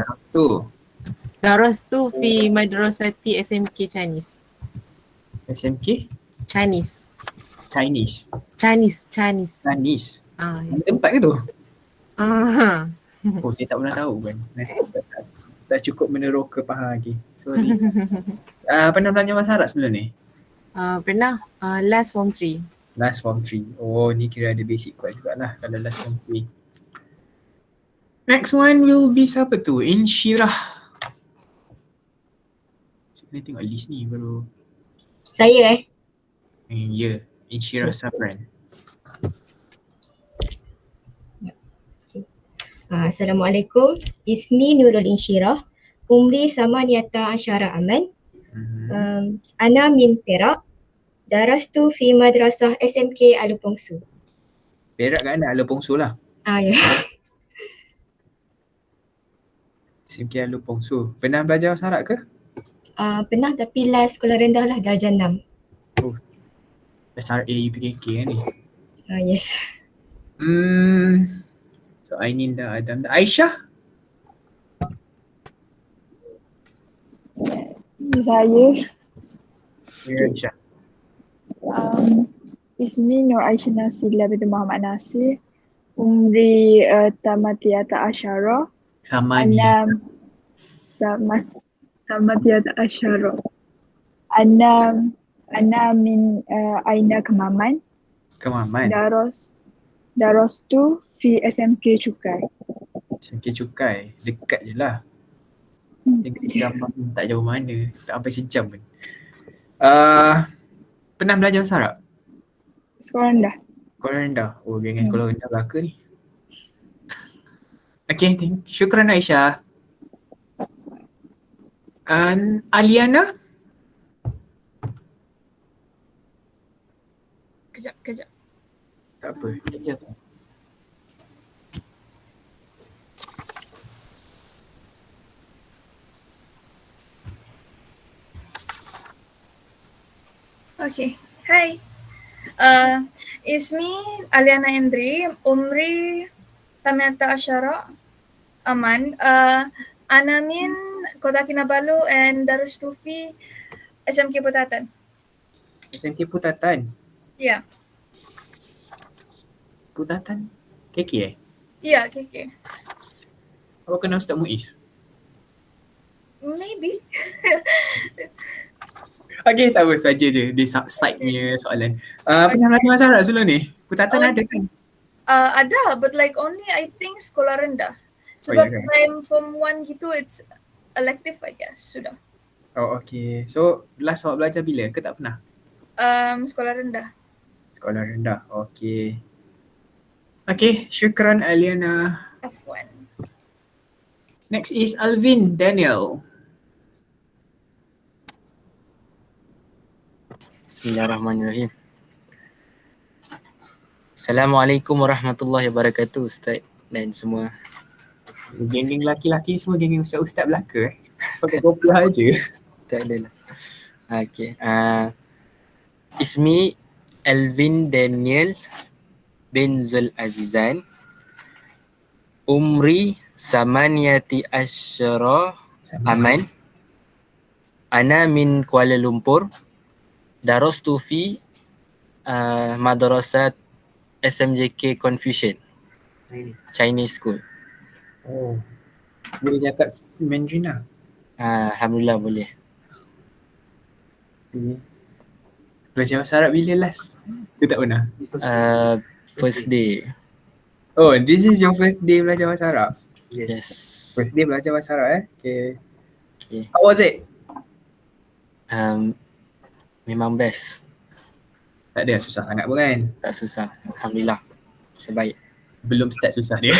S2: Darastu fi madrasati SMK Chinese.
S1: SMK?
S2: Chinese.
S1: Chinese. Tempat ke tu? Oh, saya tak pernah tahu kan. Tak cukup meneroka Pahang lagi. Sorry. Pernah belajar bahasa Arab sebelum ni?
S2: Pernah. Last form 3.
S1: Last form 3. Oh, ni kira ada basic kuat jugalah kalau last form 3. Next one will be siapa tu? Insyirah. Saya kena tengok list ni baru.
S3: Saya
S1: Ya, Insyirah Sabran.
S3: Assalamualaikum. Ismi Nurul Insyirah. Umri Samaniyata Asyara Aman. Ana min Perak. Darastu fi madrasah SMK Alupongsu.
S1: Perak kat mana? Alupongsu lah.
S3: Ya.
S1: SMK Alupongsu. Pernah belajar bahasa Arab ke?
S3: Pernah tapi last sekolah rendah lah, darjah 6.
S1: Bahasa Arab AUPKK kan ni?
S3: Yes.
S1: So Ainin dah, Adam dah. Aisyah?
S9: Saya
S1: Aisyah.
S9: Ismi Nur Aisyah Nasila binti Muhammad Nasir. Umri tamatiyata asyara.
S1: Samania.
S9: Tamatiyata asyara. Ana min Aina Kemaman.
S1: Kemaman.
S9: Darastu fi SMK Cukai.
S1: SMK Cukai. Dekat je lah. Dekat Singapura pun tak jauh mana. Tak sampai sejam pun. Pernah belajar bahasa Arab?
S9: Sekolah rendah.
S1: Sekolah rendah. Oh, geng sekolah rendah belaka ni. Okay, syukran Aisyah. Aliana?
S6: Kejap.
S1: Tak apa. Ya.
S6: Okay. Hai. Ismi Aliana Indri. Umri Tamata Asyara. Aman. Ana min Kota Kinabalu and Darustu fi SMK Putatan.
S1: SMK Putatan?
S6: Ya.
S1: Putatan? KK
S6: Ya, KK.
S1: Apa kenal Ustaz Muiz?
S6: Maybe.
S1: Okay, tak apa. Saja je. Dia side punya soalan. Pernah belajar bahasa Arab sebelum ni? Putatan ada kan?
S6: Ada, but like only I think sekolah rendah. Sebab time form 1 gitu, it's elective I guess. Sudah.
S1: Oh, okay. So, last awak belajar bila? Ke tak pernah?
S6: Sekolah rendah.
S1: Sekolah rendah. Okay. Okay, syukran Aliana.
S6: F1.
S1: Next is Alvin Daniel.
S4: Bismillahirrahmanirrahim. Assalamualaikum warahmatullahi wabarakatuh Ustaz dan semua.
S1: Geng-geng lelaki-lelaki semua geng-geng ustaz-ustaz belaka pakai kopiah je.
S4: Tak ada lah. Okay. Ismi Alvin Daniel bin Zul Azizan. Umri Samaniyati Asyara Aman. Ana min Kuala Lumpur. Darastu fi Madrasat SMJK Confucian Chinese School.
S1: Oh. Boleh cakap Mandarin lah.
S4: Alhamdulillah boleh.
S1: Belajar bahasa Arab bila last? Ke tak pernah?
S4: First day.
S1: Oh, this is your first day belajar bahasa Arab?
S4: Yes.
S1: First day belajar bahasa Arab
S4: Okay.
S1: How was it?
S4: Memang best.
S1: Tak ada susah sangat pun kan?
S4: Tak susah. Alhamdulillah. Terbaik.
S1: Belum start susah dia.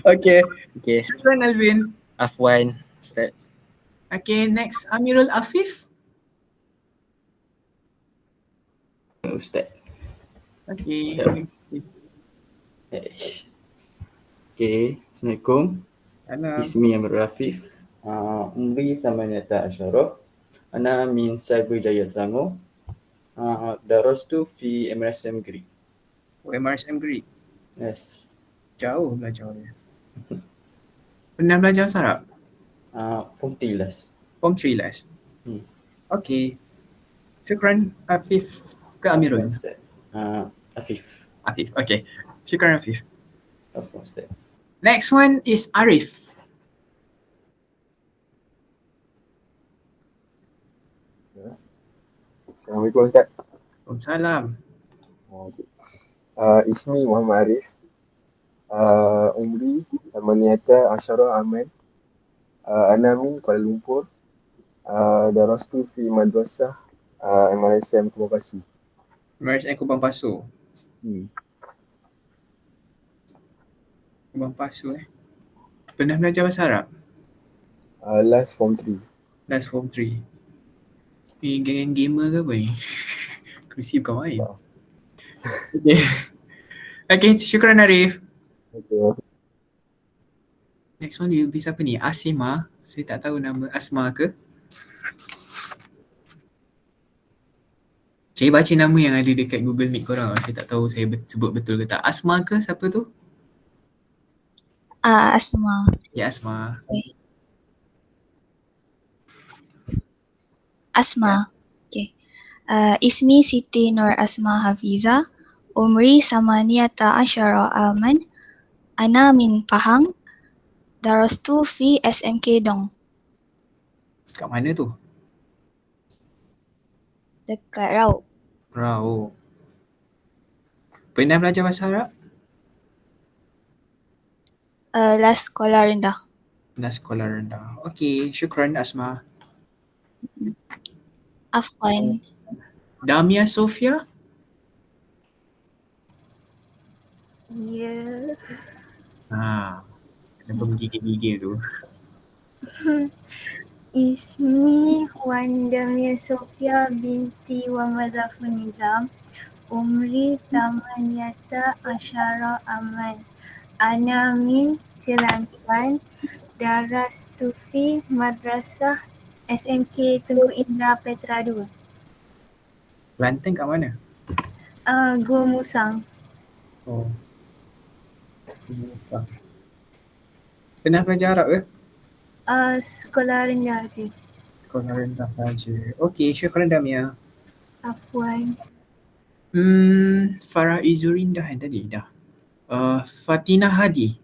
S1: Okay. Syukran Alvin.
S4: Afwan, Ustaz.
S1: Okay, next Amirul Afif.
S10: Ustaz.
S1: Okay.
S10: Okay, Assalamualaikum. Ismi Amirul Afif. Umri Samaniyata Asyara. Ana min Cyberjaya Selangor. Darastu fi MRSM Greek.
S1: Oh, MRSM Greek?
S10: Yes.
S1: Jauh belajar dia. Pernah belajar bahasa Arab?
S10: Form 3 last.
S1: Form 3 last? Okay. Syukran Afif ke Amirul?
S10: Afif.
S1: Afif, okay. Syukran Afif.
S10: Of course.
S1: Next one is Arif.
S11: Assalamualaikum Ustaz.
S1: Waalaikumsalam.
S11: Ismi Muhammad Arif. Umri Samaniyata Asyara Aman. Ana min Kuala Lumpur. Darastu fi madrasah MRSM Kubang Pasu.
S1: MRSM Kubang Pasu. Kubang Pasu Pernah belajar bahasa Arab?
S11: Last form 3.
S1: Last form 3. Ni geng gamer ke apa ni? Kursi bukan main. Okay. Okay, syukran Arif.
S11: Okay.
S1: Next one will be siapa ni? Asima. Saya tak tahu nama Asma ke. Saya baca nama yang ada dekat Google Meet korang. Saya tak tahu saya sebut betul ke tak. Asma ke? Siapa tu?
S8: Asma.
S1: Ya, Asma.
S8: Asma. Okay. Ismi Siti Nur Asma Hafiza. Umri Samaniyata Asyara Aman. Ana min Pahang. Darastu fi SMK Dong.
S1: Kat mana tu?
S8: Dekat Raub.
S1: Rao. Pernah belajar bahasa Arab?
S8: Last sekolah rendah.
S1: Dah sekolah rendah. Okay, syukran Asma.
S8: Afwan.
S1: Damia Sofia?
S12: Ya.
S1: Kenapa menggigil-gigil tu?
S12: Ismi Wandamia Sofia binti wa Mazafun Nizam. Umri Tamaniyata Asyara Aman. Ana min Kelantan. Darastu fi Madrasah SMK Tengku Indra Petra 2.
S1: Kelantan kat mana?
S12: Gua Musang.
S1: Oh. Pernah belajar Arab ke?
S12: Sekolah rendah je.
S1: Sekolah rendah saja. Okay, syukran Damia.
S12: Afwan.
S1: Farah Izurin dah yang tadi? Dah. Fatina Hadi.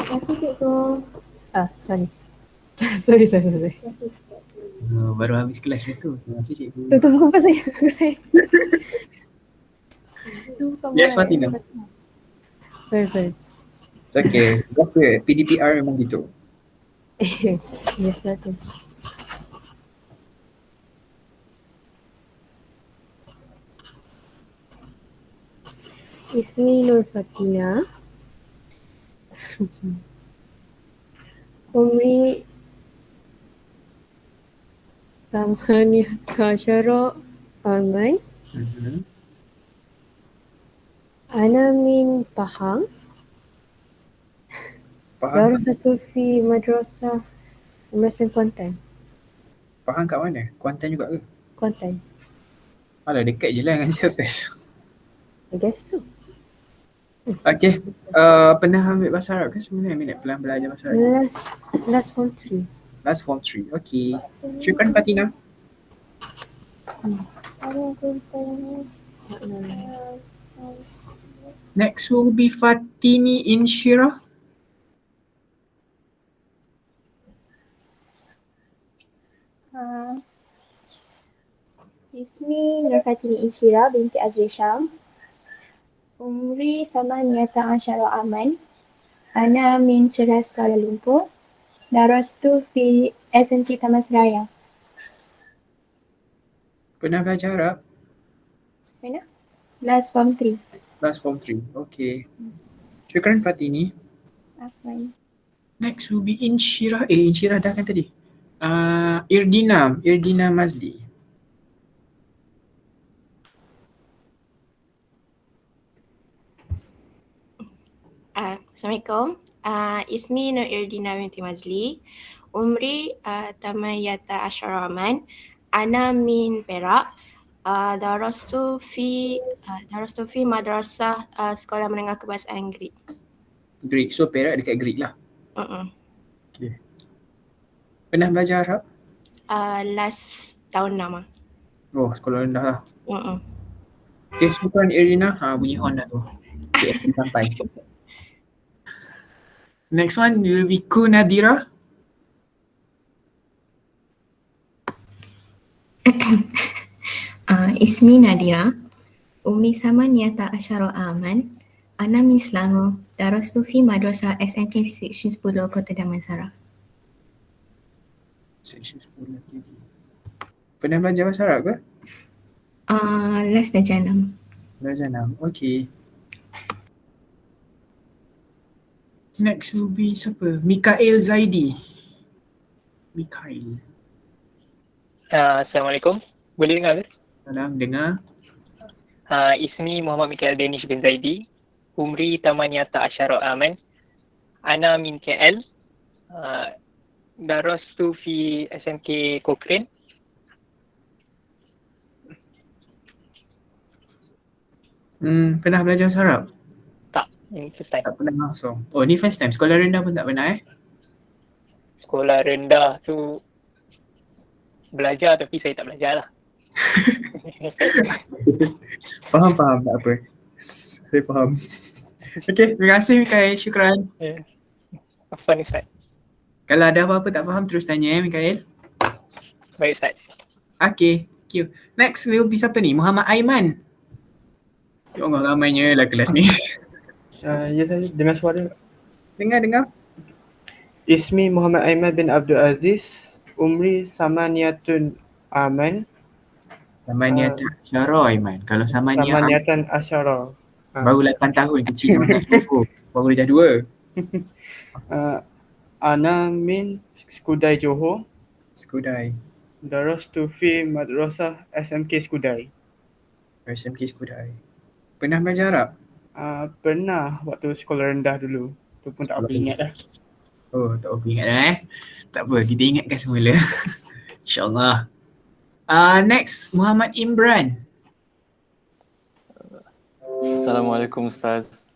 S2: Terima kasih cikgu. Sorry. sorry.
S1: Baru habis kelas itu. Terima kasih cikgu.
S2: Tutup muka saya.
S1: Yes, Fatina.
S2: Sorry.
S1: Okay. Berapa? PDPR memang gitu.
S2: Yes, betul. Ismi Nur Fatina. Umri Tamaniyata Asyara Aman. Ana min Pahang. Darusatu fi Madrasah Mesin Kuantan.
S1: Pahang kat mana? Kuantan juga ke?
S2: Kuantan.
S1: Alah, dekat je lah dengan Syafaz.
S2: I guess so.
S1: Okay. Pernah ambil bahasa Arab ke sebenarnya? Minat pelan belajar bahasa Arab?
S2: Last form 3.
S1: Last form 3. Okay. Syukran Fatina. Next will be Fatini Inshira.
S3: Ismi Nur Fatini Inshira binti Azri Syam. Umri Samaniyata Asyara Aman. Ana min Ceras Kuala Lumpur. Darastu fi SMK Taman Seraya.
S1: Pernah belajar Arab?
S3: Mana? Last form 3.
S1: Last form 3. Okay. Syukran Fatini.
S3: Afwan.
S1: Next will be Inshira. Inshira dah kan tadi? Irdina Mazli.
S13: Assalamualaikum. Ismi Nur Irdina binti Mazli. Umri Tamaniyata Asyara Aman. Ana min Perak. Darastu fi Madrasah Sekolah Menengah Kebahasaan Greek.
S1: Greek. So Perak dekat Greek lah. Okay. Pernah belajar Arab?
S13: Last tahun 6.
S1: Oh, sekolah rendah lah. Okay, syukran Irina. Bunyi horn dah tu. Okay, sampai. Next one will be Ku Nadira.
S13: Ismi Nadira. Umri Samaniyata Asyara Aman. Ana min Selangor. Darastu fi Madrasah SMK Seksyen 10 Kota Damansara.
S1: Seksyen 10 lagi. Pernah belajar bahasa Arab ke?
S13: Last darjah 6.
S1: Darjah 6. Okay. Next will be siapa? Mikael Zaidi. Mikael.
S14: Assalamualaikum. Boleh dengar ke?
S1: Salam, dengar.
S14: Ismi Muhammad Mikael Danish bin Zaidi. Umri 18 aman. Ana min KL. Darastu fi SMK Cochrane.
S1: Pernah belajar bahasa Arab?
S14: Tak, ini first time.
S1: Tak pernah langsung. Oh, ni first time. Sekolah rendah pun tak pernah
S14: Sekolah rendah tu belajar tapi saya tak belajar lah.
S1: Faham, tak apa. Saya faham. Okay, terima kasih Mikael. Syukran.
S14: Afwan Ustaz.
S1: Kalau ada apa-apa tak faham terus tanya Mikael.
S14: Baik Ustaz.
S1: Okay, thank you. Next will be siapa ni? Muhammad Aiman. Ya Allah, ramainya lah kelas ni.
S15: Ya saya dengar suara.
S1: Dengar.
S15: Ismi Muhammad Aiman bin Abdul Aziz. Umri Samaniyatun Aman.
S1: Samaniyatan Asyara Aiman. Kalau
S15: Samaniyatan Asyara.
S1: Baru 8 tahun kecil sangat. Baru dah 2.
S15: Ana min Skudai Johor.
S1: Skudai.
S15: Darastu fi Madrasah SMK Skudai.
S1: SMK Skudai. Pernah belajar Arab?
S15: Pernah waktu sekolah rendah dulu. Tu pun tak apa ingat dah.
S1: Oh, tak apa ingat dah Tak apa, kita ingatkan semula. InsyaAllah. Next, Muhammad Imran.
S16: Assalamualaikum Ustaz.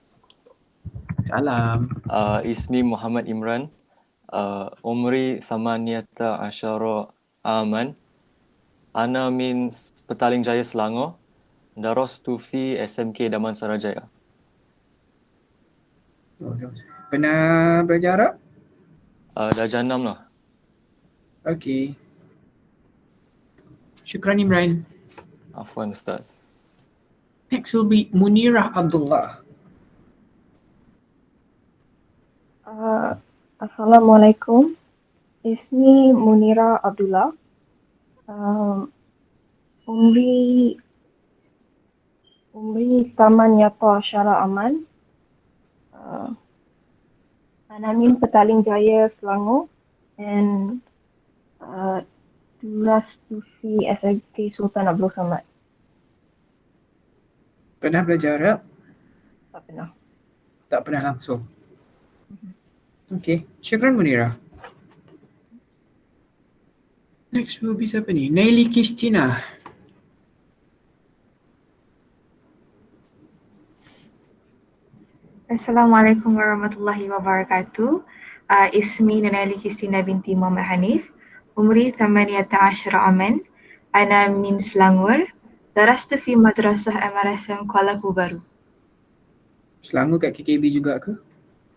S1: Salam.
S16: Ismi Muhammad Imran. Umri 18 aman. Ana min Petaling Jaya Selangor. Darastu fi SMK Damansara Jaya.
S1: Pernah belajar Arab?
S16: Darjah 6 lah.
S1: Okay. Syukran Imran.
S16: Afwan Ustaz.
S1: Next will be Munirah Abdullah.
S17: Assalamualaikum. Ismi Munirah Abdullah. Umri 18 aman. Ana min Petaling Jaya Selangor and Darastu fi SMK Sultan Abdul Samad.
S1: Pernah belajar Arab?
S17: Tak pernah.
S1: Tak pernah langsung. Okay, syukran Munirah. Next will be siapa ni? Naili Kristina.
S18: Assalamualaikum warahmatullahi wabarakatuh. Ismi Naili Kristina binti Muhammad Hanif. Umri 18 aman. Ana min Selangor. Darastu fi Madrasah MRSM Kuala Kubaru.
S1: Selangor kat KKB juga ke?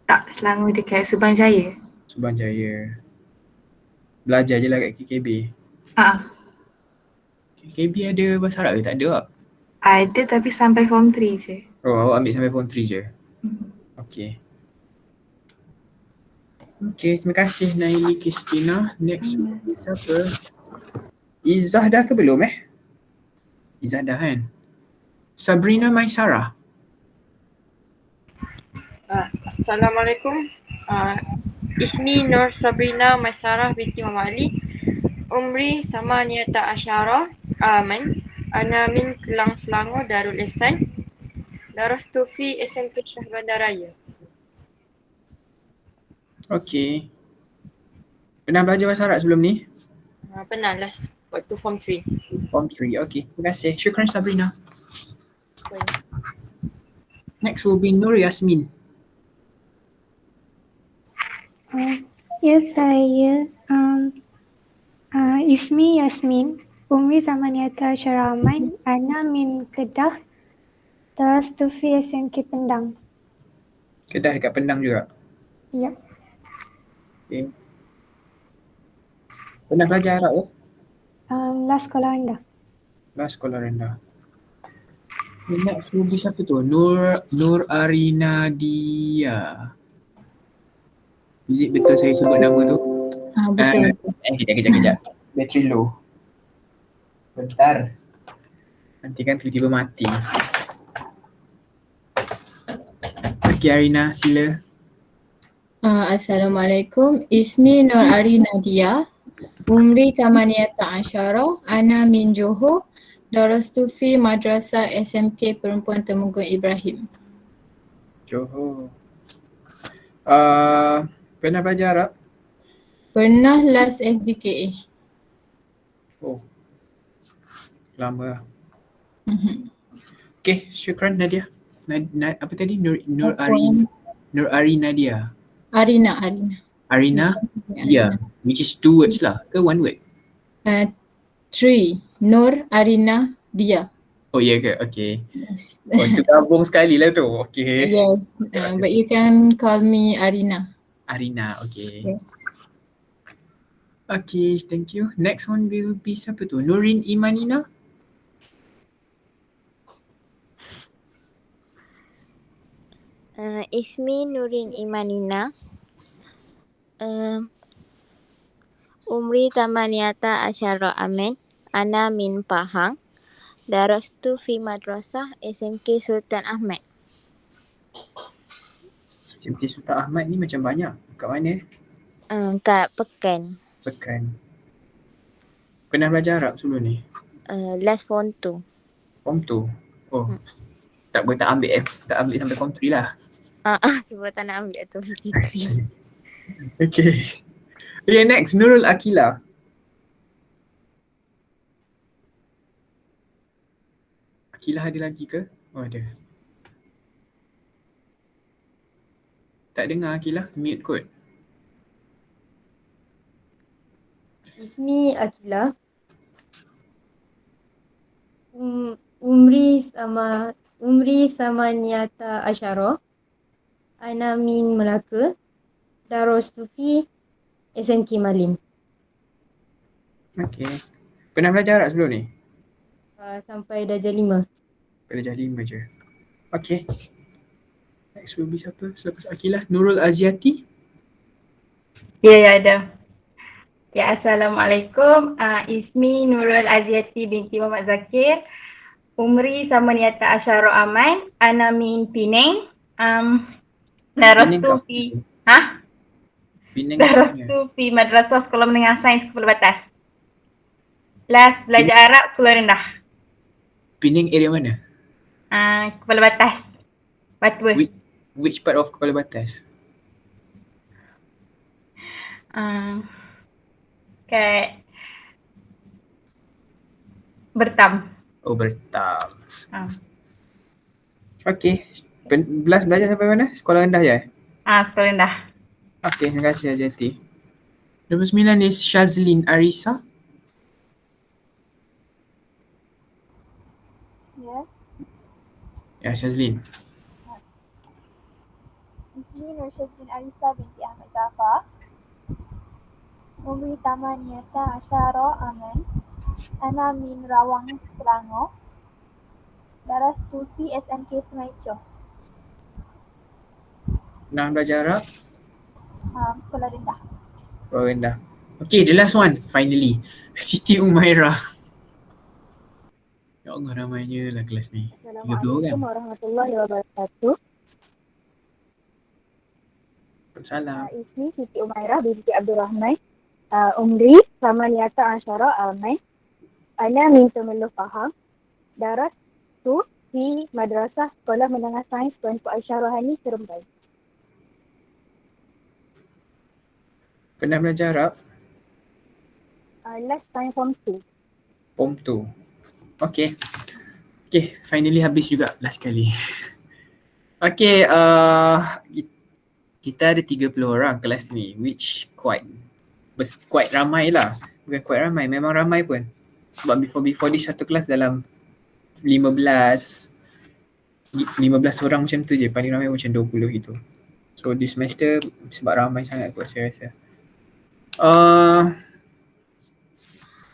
S18: Tak, Selangor dekat Subang Jaya.
S1: Subang Jaya. Belajar je lah kat KKB. KKB ada bahasa Arab ke? Tak ada tak?
S18: Ada tapi sampai form 3 je.
S1: Oh, awak ambil sampai form 3 je? Okay. Okay, terima kasih Naili Kristina. Next, siapa? Izzah dah ke belum Izzah dah kan? Sabrina Maisara.
S19: Assalamualaikum. Ismi Nur Sabrina Maisarah binti Muhammad Ali. Umri 18 aman. Ana min Kelang Selangor Darul Ihsan. Darastu fi SMK Shah Bandar Raya.
S1: Okay. Pernah belajar bahasa Arab sebelum ni?
S19: Pernah last waktu form 3.
S1: Form 3, okay. Terima kasih. Syukran Sabrina. Next will be Nur Yasmin.
S12: Ya, saya Ismi Yasmin. Umri 18 aman. Ana min Kedah. Darastu fi SMK Pendang.
S1: Kedah dekat Pendang juga?
S12: Ya.
S1: Okay. Pernah belajar Arab ke?
S12: Last sekolah rendah.
S1: Last sekolah rendah. Next will be siapa tu? Nur Arina Dia. Is it betul saya sebut nama tu?
S8: Betul.
S1: Kejap. Battery low. Bentar. Nanti kan tiba-tiba mati. Okay Arina, sila.
S20: Assalamualaikum. Ismi Nur Ari Nadia. Umri 18 Ana min Johor. Darastu fi Madrasah SMK Perempuan Temenggung Ibrahim.
S1: Johor. Pernah belajar Arab?
S20: Pernah last SDKA.
S1: Oh, lama lah. Okay, syukran Nadia. Apa tadi? Nur Ari Nadia.
S20: Arina.
S1: Arina? Yeah. Which is 2 words lah ke 1 word?
S20: 3. Nur Arina Dia.
S1: Oh ya ke? Okay. Oh, itu gabung sekali lah tu. Okay.
S20: Yes. But you can call me Arina.
S1: Arina, okay.
S20: Yes.
S1: Okay, thank you. Next one will be siapa tu? Nurin Imanina?
S21: Ismi Nurin Imanina. Umri 18 amin. Ana min Pahang. Darastu fi Madrasah SMK Sultan Ahmad.
S1: SMK Sultan Ahmad ni macam banyak. Kat mana?
S21: Kat Pekan.
S1: Pekan. Pernah belajar Arab sebelum ni?
S21: Last form 2.
S1: Form 2? Oh. Tak ambil sampai form 3 lah.
S21: Sebab tak nak ambil tu 3.
S1: Okay. Okay, next. Nurul Akila. Akila ada lagi ke? Oh, ada. Tak dengar Akila. Mute kot.
S2: Ismi Akila. Umri Samaniyata Asyara. Ana min Melaka. Darastu fi SMK Malim.
S1: Okay. Pernah belajar Arab sebelum ni?
S2: Sampai darjah 5.
S1: Darjah 5 je. Okay. Next will be siapa selepas Akilah? Nurul Aziati?
S22: Ya, ada. Ya, Assalamualaikum. Ismi Nurul Aziati binti Muhammad Zakir. Umri Samaniyata Asyara aman. Ana min Penang. Darastu fi Darastu fi Madrasah Sekolah Menengah Sains Kepala Batas. Last belajar Arab Sekolah Rendah.
S1: Penang area mana?
S22: Kepala Batas. Batwa.
S1: Which part of Kepala Batas?
S22: Kat Bertam.
S1: Oh, Bertam. Okay. Belajar sampai mana? Sekolah rendah je?
S22: Sekolah rendah.
S1: Okay, terima kasih Ajati. Nombor 9 is Shazlin Arisa. Ya, Shazlin.
S3: Ismi Nur Shazlin Arisa binti Ahmad Jaafar. Umri 18 aman. Ana min Rawang, Selangor. Darastu fi SMK Sungai Choh.
S1: Pernah belajar Arab?
S3: Sekolah rendah.
S1: Sekolah rendah. Okay, the last one finally. Siti Umairah. Ya Allah, ramainya lah kelas ni. 30 orang.
S17: Assalamualaikum warahmatullahi wabarakatuh.
S1: Salam.
S17: Ismi Siti Umairah binti Abdul Rahman. Umri 18 aman. Ana min Temeloh Pahang. Darastu fi Madrasah Sekolah Menengah Sains Tuan Puan Syarahani Seremban.
S1: Pernah belajar Arab?
S17: Last time form 2.
S1: Form 2. Okay. Okay, finally habis juga last kali. Okay, kita ada 30 orang kelas ni, which quite ramai lah. Bukan quite ramai, memang ramai pun. Sebab before ni satu kelas dalam 15 orang macam tu je, paling ramai macam 20 itu. So this semester sebab ramai sangat kot saya rasa.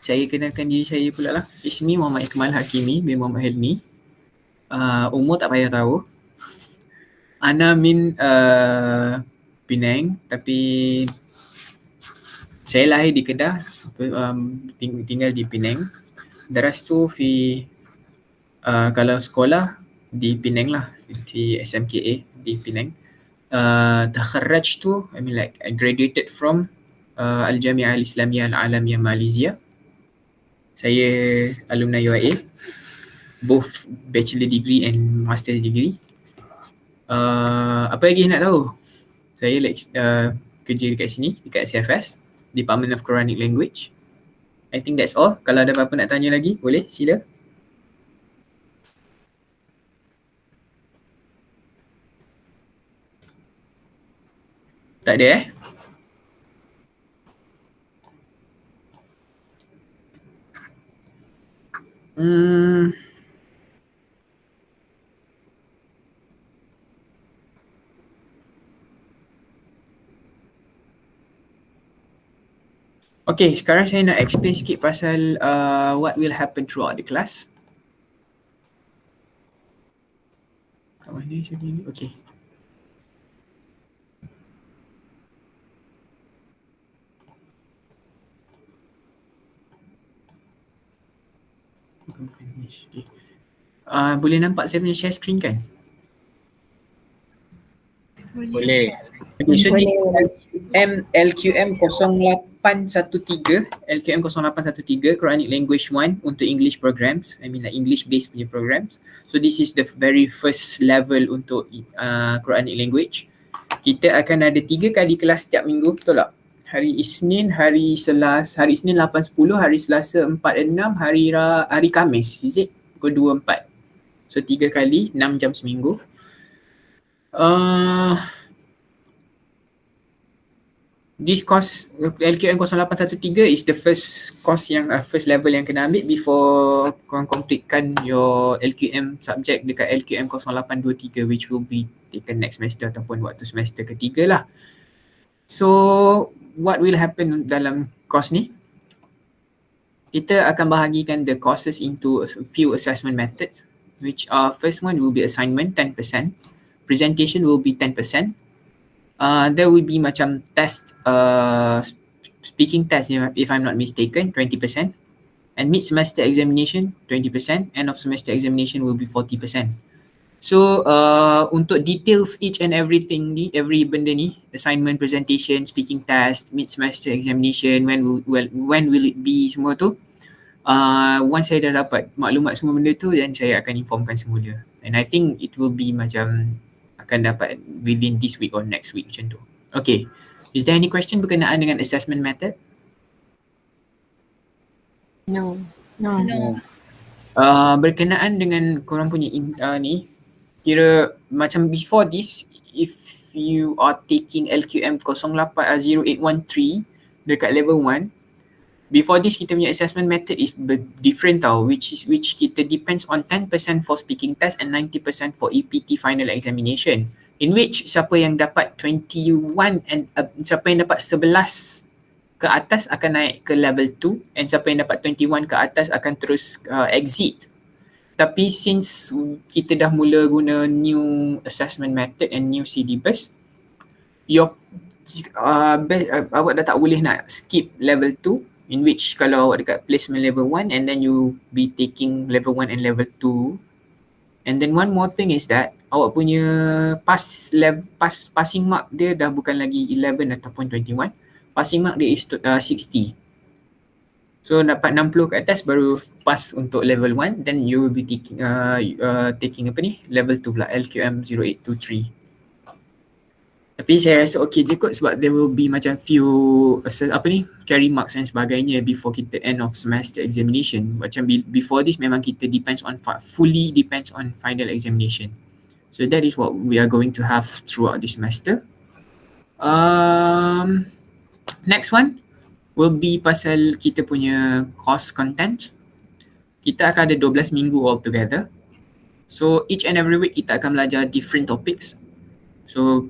S1: Saya kenalkan diri saya pula lah. Ismi Muhammad Ikmal Hakimi bin Muhammad Helmi. Umur tak payah tahu. Ana min Penang, tapi saya lahir di Kedah, tinggal di Penang. Darastu fi kalau sekolah di Penang lah, di SMKA di Penang. takharrajtu, I mean like I graduated from Al-Jami'ah Al-Islamiyah Al-Alamiyah Malaysia. Saya alumni UIA, both bachelor degree and master degree. Apa lagi nak tahu? Saya kerja dekat sini, dekat CFS, Department of Quranic Language. I think that's all. Kalau ada apa-apa nak tanya lagi, boleh sila. Tak ada Okay, sekarang saya nak explain sikit pasal what will happen throughout the class. Kat mana saya pilih? Okay. Boleh nampak saya punya share screen kan?
S4: Boleh.
S1: Okay, so this LQM 0813 Quranic Language 1 untuk English programs, I mean like English based punya programs. So this is the very first level untuk Quranic language. Kita akan ada 3 kali kelas setiap minggu, betul tak? Hari Isnin, hari Isnin 8.10, hari Selasa 4.6, hari Khamis, is it? Pukul 2.4. So 3 kali, 6 jam seminggu. This course LQM 0813 is the first course yang first level yang kena ambil before korang completekan your LQM subject dekat LQM 0823, which will be taken next semester ataupun waktu semester ketiga lah. So what will happen dalam course ni? Kita akan bahagikan the courses into a few assessment methods, which are first one will be assignment 10%, presentation will be 10%. There will be macam test, speaking test if I'm not mistaken, 20%, and mid-semester examination 20%, end of semester examination will be 40%. So untuk details each and everything ni, every benda ni, assignment, presentation, speaking test, mid-semester examination, when will it be, semua tu, once saya dah dapat maklumat semua benda tu, then saya akan informkan semula. And I think it will be macam akan dapat within this week or next week macam tu. Okay, is there any question berkenaan dengan assessment method?
S21: No.
S1: Berkenaan dengan korang punya ni, kira macam before this, if you are taking LQM 0813 dekat level 1, before this kita punya assessment method is different tau, which kita depends on 10% for speaking test and 90% for EPT final examination, in which siapa yang dapat 21 and siapa yang dapat 11 ke atas akan naik ke level 2, and siapa yang dapat 21 ke atas akan terus exit. Tapi since kita dah mula guna new assessment method and new syllabus, awak dah tak boleh nak skip level 2, in which kalau awak dekat placement level 1 and then you be taking level 1 and level 2. And then one more thing is that awak punya passing mark dia dah bukan lagi 11 ataupun 21. Passing mark dia is 60. So dapat 60 ke atas baru pass untuk level 1, then you will be taking apa ni, level 2 pula, LQM 0823. Tapi saya rasa okay je kot, sebab there will be macam few carry marks dan sebagainya before kita end of semester examination. Macam before this memang kita fully depends on final examination. So that is what we are going to have throughout this semester. Next one will be pasal kita punya course content. Kita akan ada 12 minggu all together. So each and every week kita akan belajar different topics. So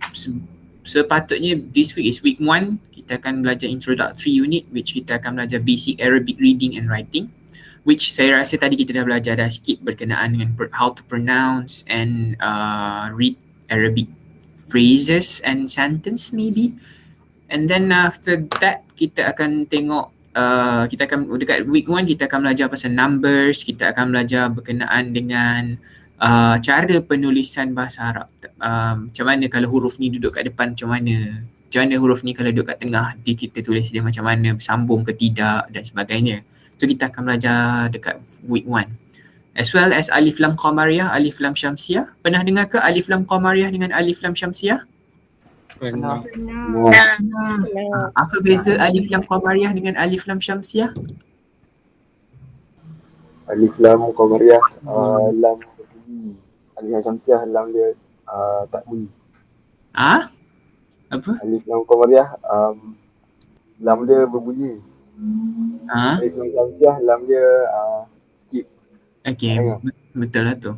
S1: sepatutnya this week is week 1, kita akan belajar introductory unit, which kita akan belajar basic Arabic reading and writing, which saya rasa tadi kita dah belajar dah sikit berkenaan dengan how to pronounce and read Arabic phrases and sentence maybe. And then after that kita akan tengok, kita akan dekat week 1 kita akan belajar pasal numbers, kita akan belajar berkenaan dengan cara penulisan bahasa Arab. Macam mana kalau huruf ni duduk kat depan, macam mana huruf ni kalau duduk kat tengah, kita tulis dia macam mana, sambung ke tidak dan sebagainya. So kita akan belajar dekat week 1. As well as alif lam qamariyah, alif lam syamsiah. Pernah dengar ke alif lam qamariyah dengan alif lam syamsiah?
S15: Pernah.
S1: Apa beza alif lam qamariyah dengan alif lam syamsiah?
S11: Alif lam qamariyah, lam berbunyi. Alif lam syamsiah, lam dia tak bunyi.
S1: Apa?
S11: Alif lam qamariyah, lam dia berbunyi. Alif lam syamsiah, lam dia skip.
S1: Okay, betul lah tu.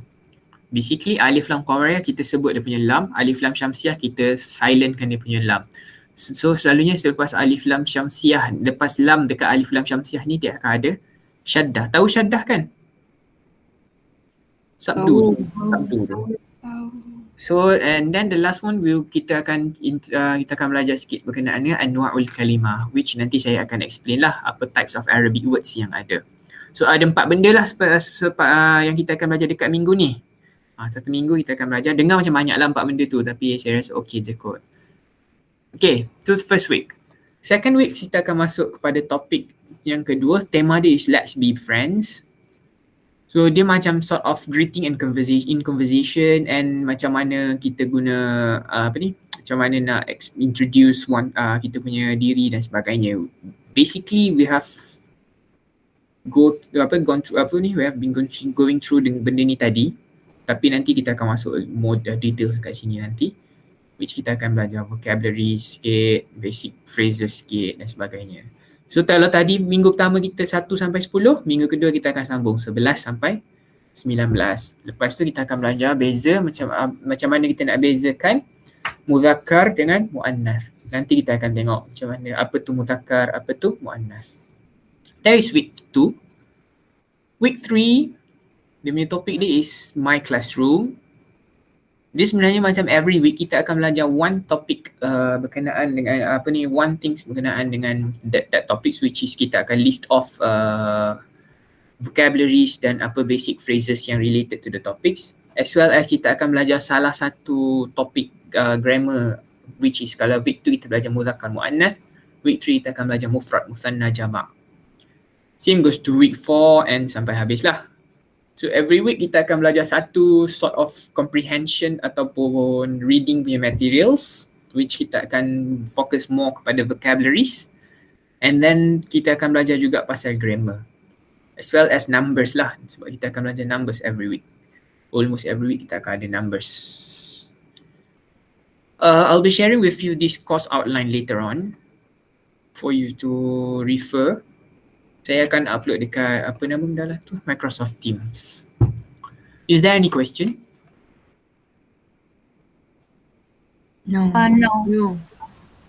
S1: Basically alif lam qamariyah kita sebut dia punya lam, alif lam syamsiah kita silentkan dia punya lam. So selalunya selepas alif lam syamsiah, lepas lam dekat alif lam syamsiah ni dia akan ada syaddah. Tahu syaddah kan? Sabdu. So and then the last one kita akan belajar sikit berkenaan dengan anwa'ul kalimah, which nanti saya akan explain lah apa types of Arabic words yang ada. So ada 4 benda lah yang kita akan belajar dekat minggu ni. Satu minggu kita akan belajar. Dengar macam banyak lah 4 benda tu, tapi saya rasa okey je kot. Okay, tu first week. Second week kita akan masuk kepada topik yang kedua. Tema dia is Let's Be Friends. So dia macam sort of greeting and conversation and macam mana kita guna macam mana nak introduce kita punya diri dan sebagainya. Basically we have we have been going through benda ni tadi, tapi nanti kita akan masuk more details kat sini nanti, which kita akan belajar vocabulary sikit, basic phrases sikit dan sebagainya. So kalau tadi minggu pertama kita 1 sampai 10, minggu kedua kita akan sambung 11 sampai 19. Lepas tu kita akan belajar beza macam mana kita nak bezakan muzakkar dengan muannas. Nanti kita akan tengok macam mana apa tu muzakkar, apa tu muannas. That is week 2. Week 3, dia punya topik dia is My Classroom. Dia sebenarnya macam every week kita akan belajar one topic berkenaan dengan one things berkenaan dengan that topics, which is kita akan list off vocabularies dan apa basic phrases yang related to the topics, as well as kita akan belajar salah satu topik grammar, which is kalau week 2 kita belajar muzakkar muannas, week 3 kita akan belajar mufrad musanna jama'. Same goes to week 4 and sampai habis lah. So every week kita akan belajar satu sort of comprehension ataupun reading punya materials, which kita akan fokus more kepada vocabularies, and then kita akan belajar juga pasal grammar as well as numbers lah, sebab kita akan belajar numbers every week. Almost every week kita akan ada numbers. I'll be sharing with you this course outline later on for you to refer. Saya akan upload dekat Microsoft Teams. Is there any question?
S18: No.
S5: No.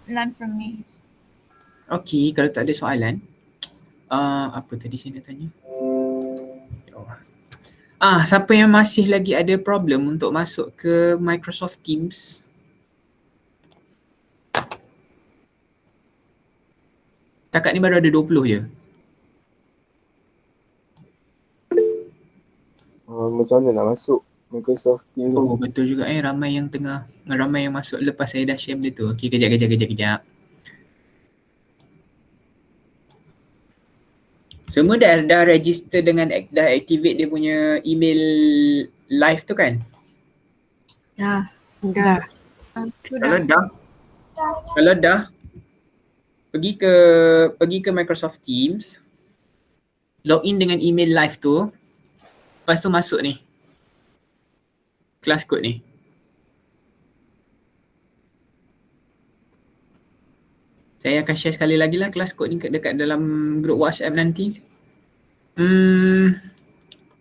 S5: None from me.
S1: Okay, kalau tak ada soalan, apa tadi saya nak tanya? Siapa yang masih lagi ada problem untuk masuk ke Microsoft Teams? Takat ni baru ada 20 je.
S11: Macam mana nak masuk Microsoft Teams?
S1: Oh betul juga ramai yang masuk lepas saya dah share benda tu. Okay, kejap. Semua dah register dah activate dia punya email live tu kan?
S18: Dah.
S1: Kalau dah pergi ke Microsoft Teams, login dengan email live tu. Lepas tu masuk ni, kelas kod ni. Saya akan share sekali lagi lah kelas kod ni dekat dalam grup WhatsApp nanti.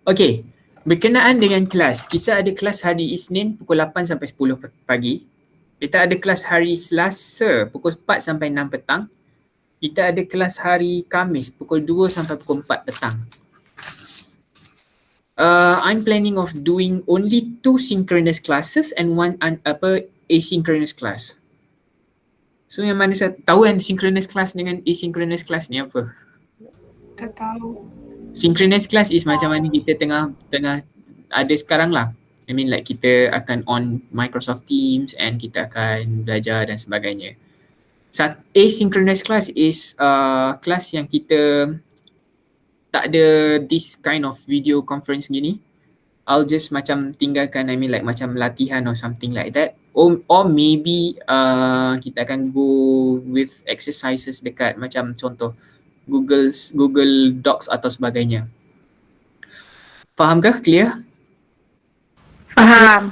S1: Okay, berkenaan dengan kelas. Kita ada kelas hari Isnin pukul 8 sampai 10 pagi. Kita ada kelas hari Selasa pukul 4 sampai 6 petang. Kita ada kelas hari Khamis pukul 2 sampai pukul 4 petang. I'm planning of doing only 2 synchronous classes and 1 asynchronous class. So yang mana saya tahu yang synchronous class dengan asynchronous class ni apa?
S6: Tak tahu.
S1: Synchronous class is macam mana kita tengah ada sekarang lah. I mean like kita akan on Microsoft Teams and kita akan belajar dan sebagainya. Asynchronous class is class yang kita tak ada this kind of video conference gini. I'll just macam tinggalkan, I mean like macam latihan or something like that. Or maybe kita akan go with exercises dekat macam contoh Google Docs atau sebagainya. Faham ke? Clear?
S22: Faham.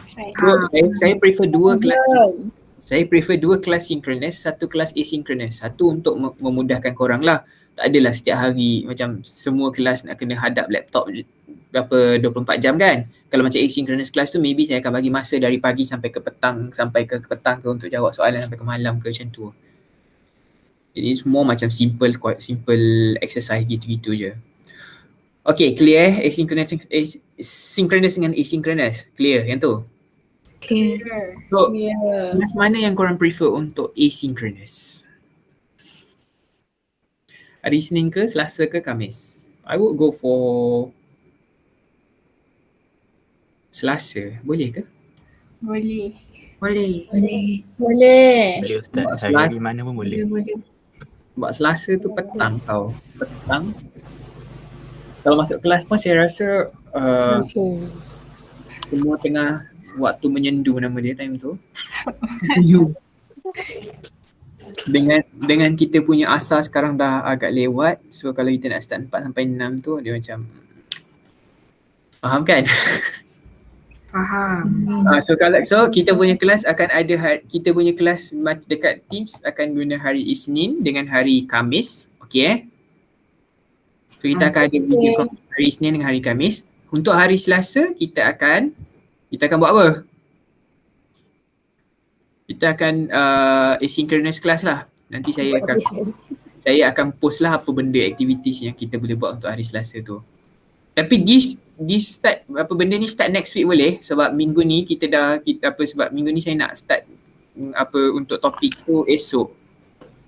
S1: Saya prefer dua kelas. Saya prefer dua kelas synchronous, satu kelas asynchronous. Satu untuk memudahkan korang lah. Tak adalah setiap hari macam semua kelas nak kena hadap laptop berapa 24 jam kan. Kalau macam asynchronous class tu maybe saya akan bagi masa dari pagi sampai ke petang ke untuk jawab soalan sampai ke malam ke macam tu. It is more macam simple exercise gitu-gitu je. Okay, clear synchronous dengan asynchronous. Clear yang tu?
S13: Clear.
S1: So, kelas mana yang korang prefer untuk asynchronous? Hari Isnin ke, Selasa ke, Khamis? I would go for Selasa. Boleh ke?
S5: Boleh.
S20: Boleh.
S7: Boleh Ustaz, saya hari mana pun boleh.
S1: Sebab Selasa tu petang tau. Petang. Kalau masuk kelas pun saya rasa semua tengah waktu menyendu nama dia time tu. Dengan kita punya asas sekarang dah agak lewat. So kalau kita nak start 4 sampai 6 tu dia macam faham kan?
S20: Faham.
S1: So kita punya kelas akan ada kita punya kelas dekat Teams akan guna hari Isnin dengan hari Khamis. Okay. So kita akan ada video hari Isnin dengan hari Khamis. Untuk hari Selasa kita akan buat apa? Kita akan asynchronous class lah. Nanti saya akan post lah apa benda activities yang kita boleh buat untuk hari Selasa tu. Tapi this start apa benda ni start next week boleh? Sebab minggu ni sebab minggu ni saya nak start untuk topik tu esok.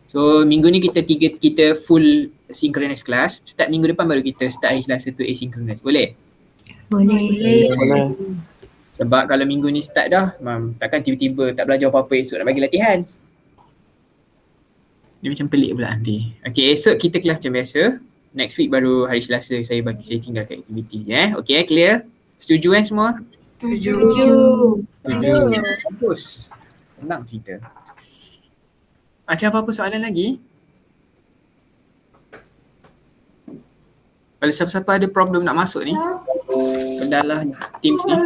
S1: So minggu ni kita full synchronous class. Start minggu depan baru kita start hari Selasa tu asynchronous. Boleh?
S13: Boleh.
S1: Sebab kalau minggu ni start dah, takkan tiba-tiba tak belajar apa-apa esok nak bagi latihan. Dia macam pelik pula nanti. Okay, esok kita kelas macam biasa. Next week baru hari Selasa saya tinggalkan aktiviti je. Okay, clear? Setuju kan semua?
S5: Setuju.
S1: Bagus. Senang cerita. Ada apa-apa soalan lagi? Kalau siapa-siapa ada problem nak masuk ni, kendala Teams ni.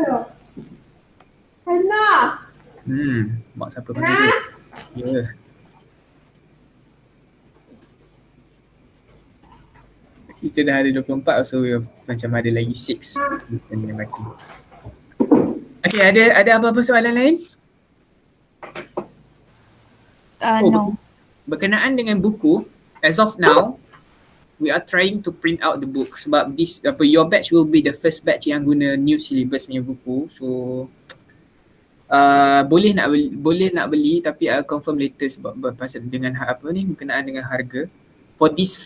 S1: Mak siapa panggil dia? Ya. Kita dah ada 24, so macam ada lagi 6 yang baki. Okay, ada apa-apa soalan lain?
S5: No.
S1: Berkenaan dengan buku, as of now, we are trying to print out the book sebab your batch will be the first batch yang guna new syllabus punya buku. So boleh nak beli tapi I'll confirm later sebab pasal dengan berkenaan dengan harga. For this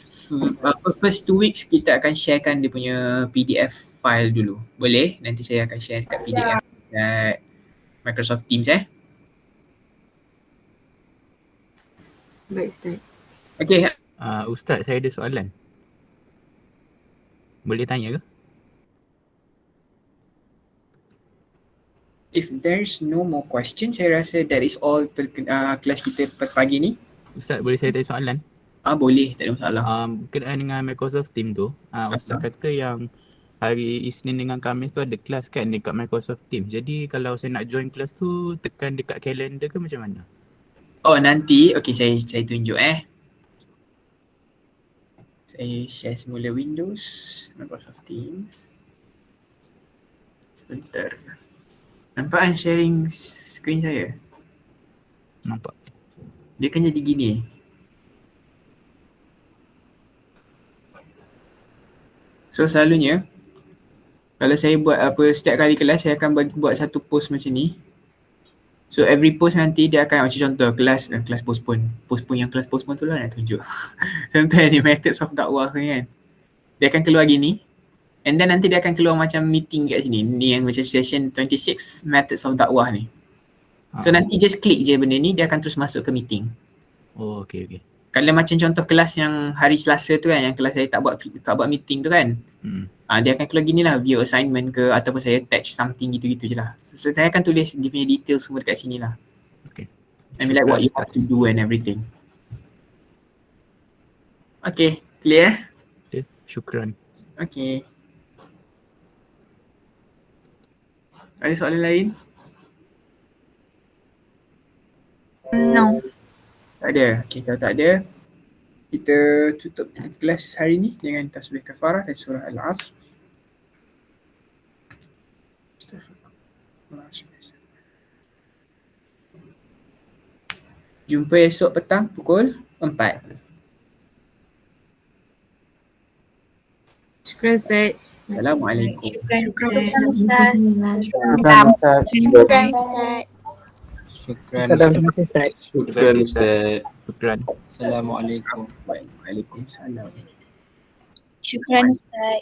S1: first 2 weeks kita akan sharekan dia punya PDF file dulu. Boleh? Nanti saya akan share dekat PDF dekat Microsoft Teams
S20: Baik, Ustaz.
S1: Okay.
S7: Ustaz, saya ada soalan. Boleh tanya ke?
S1: If there's no more questions, saya rasa that is all kelas kita pagi ni.
S7: Ustaz, boleh saya tanya soalan?
S1: Boleh, tak ada masalah.
S7: Berkenaan dengan Microsoft Teams tu, Ustaz kata yang hari Isnin dengan Khamis tu ada kelas kan dekat Microsoft Teams. Jadi kalau saya nak join kelas tu, tekan dekat kalender ke macam mana?
S1: Oh nanti, okay saya tunjuk Saya share semula Windows, Microsoft Teams. Sebentar. Nampak kan sharing screen saya?
S7: Nampak.
S1: Dia kan jadi gini. So selalunya, kalau saya buat setiap kali kelas saya akan buat satu post macam ni. So every post nanti dia akan macam contoh kelas postpone yang kelas postpone tu lah nak tunjuk. Contoh ni methods of dakwah kan. Dia akan keluar gini. And then nanti dia akan keluar macam meeting kat sini. Ni yang macam session 26 methods of dakwah ni. So nanti just klik je benda ni, dia akan terus masuk ke meeting.
S7: Oh, okay.
S1: Kalau macam contoh kelas yang hari Selasa tu kan, yang kelas saya tak buat meeting tu kan. Dia akan keluar gini lah, view assignment ke ataupun saya attach something gitu-gitu je lah. So saya akan tulis dia punya detail semua dekat sini lah.
S7: Okay.
S1: I mean like what you have to do and everything. Okay, clear?
S7: Okay, syukran.
S1: Okay. Ada soalan lain?
S5: No.
S1: Tak ada. Okay, kalau tak ada, kita tutup kelas hari ni dengan tasbih kafarah dan surah Al-Asr. Jumpa esok petang pukul 4.
S20: Syukran Ustaz.
S1: Assalamualaikum.
S21: Syukran Ustaz.
S11: Syukran Ustaz.
S21: Syukran Ustaz.
S4: Syukran
S15: Ustaz.
S4: Syukran Ustaz.
S7: Syukran.
S4: Assalamualaikum.
S1: Waalaikumsalam.
S8: Syukran Ustaz.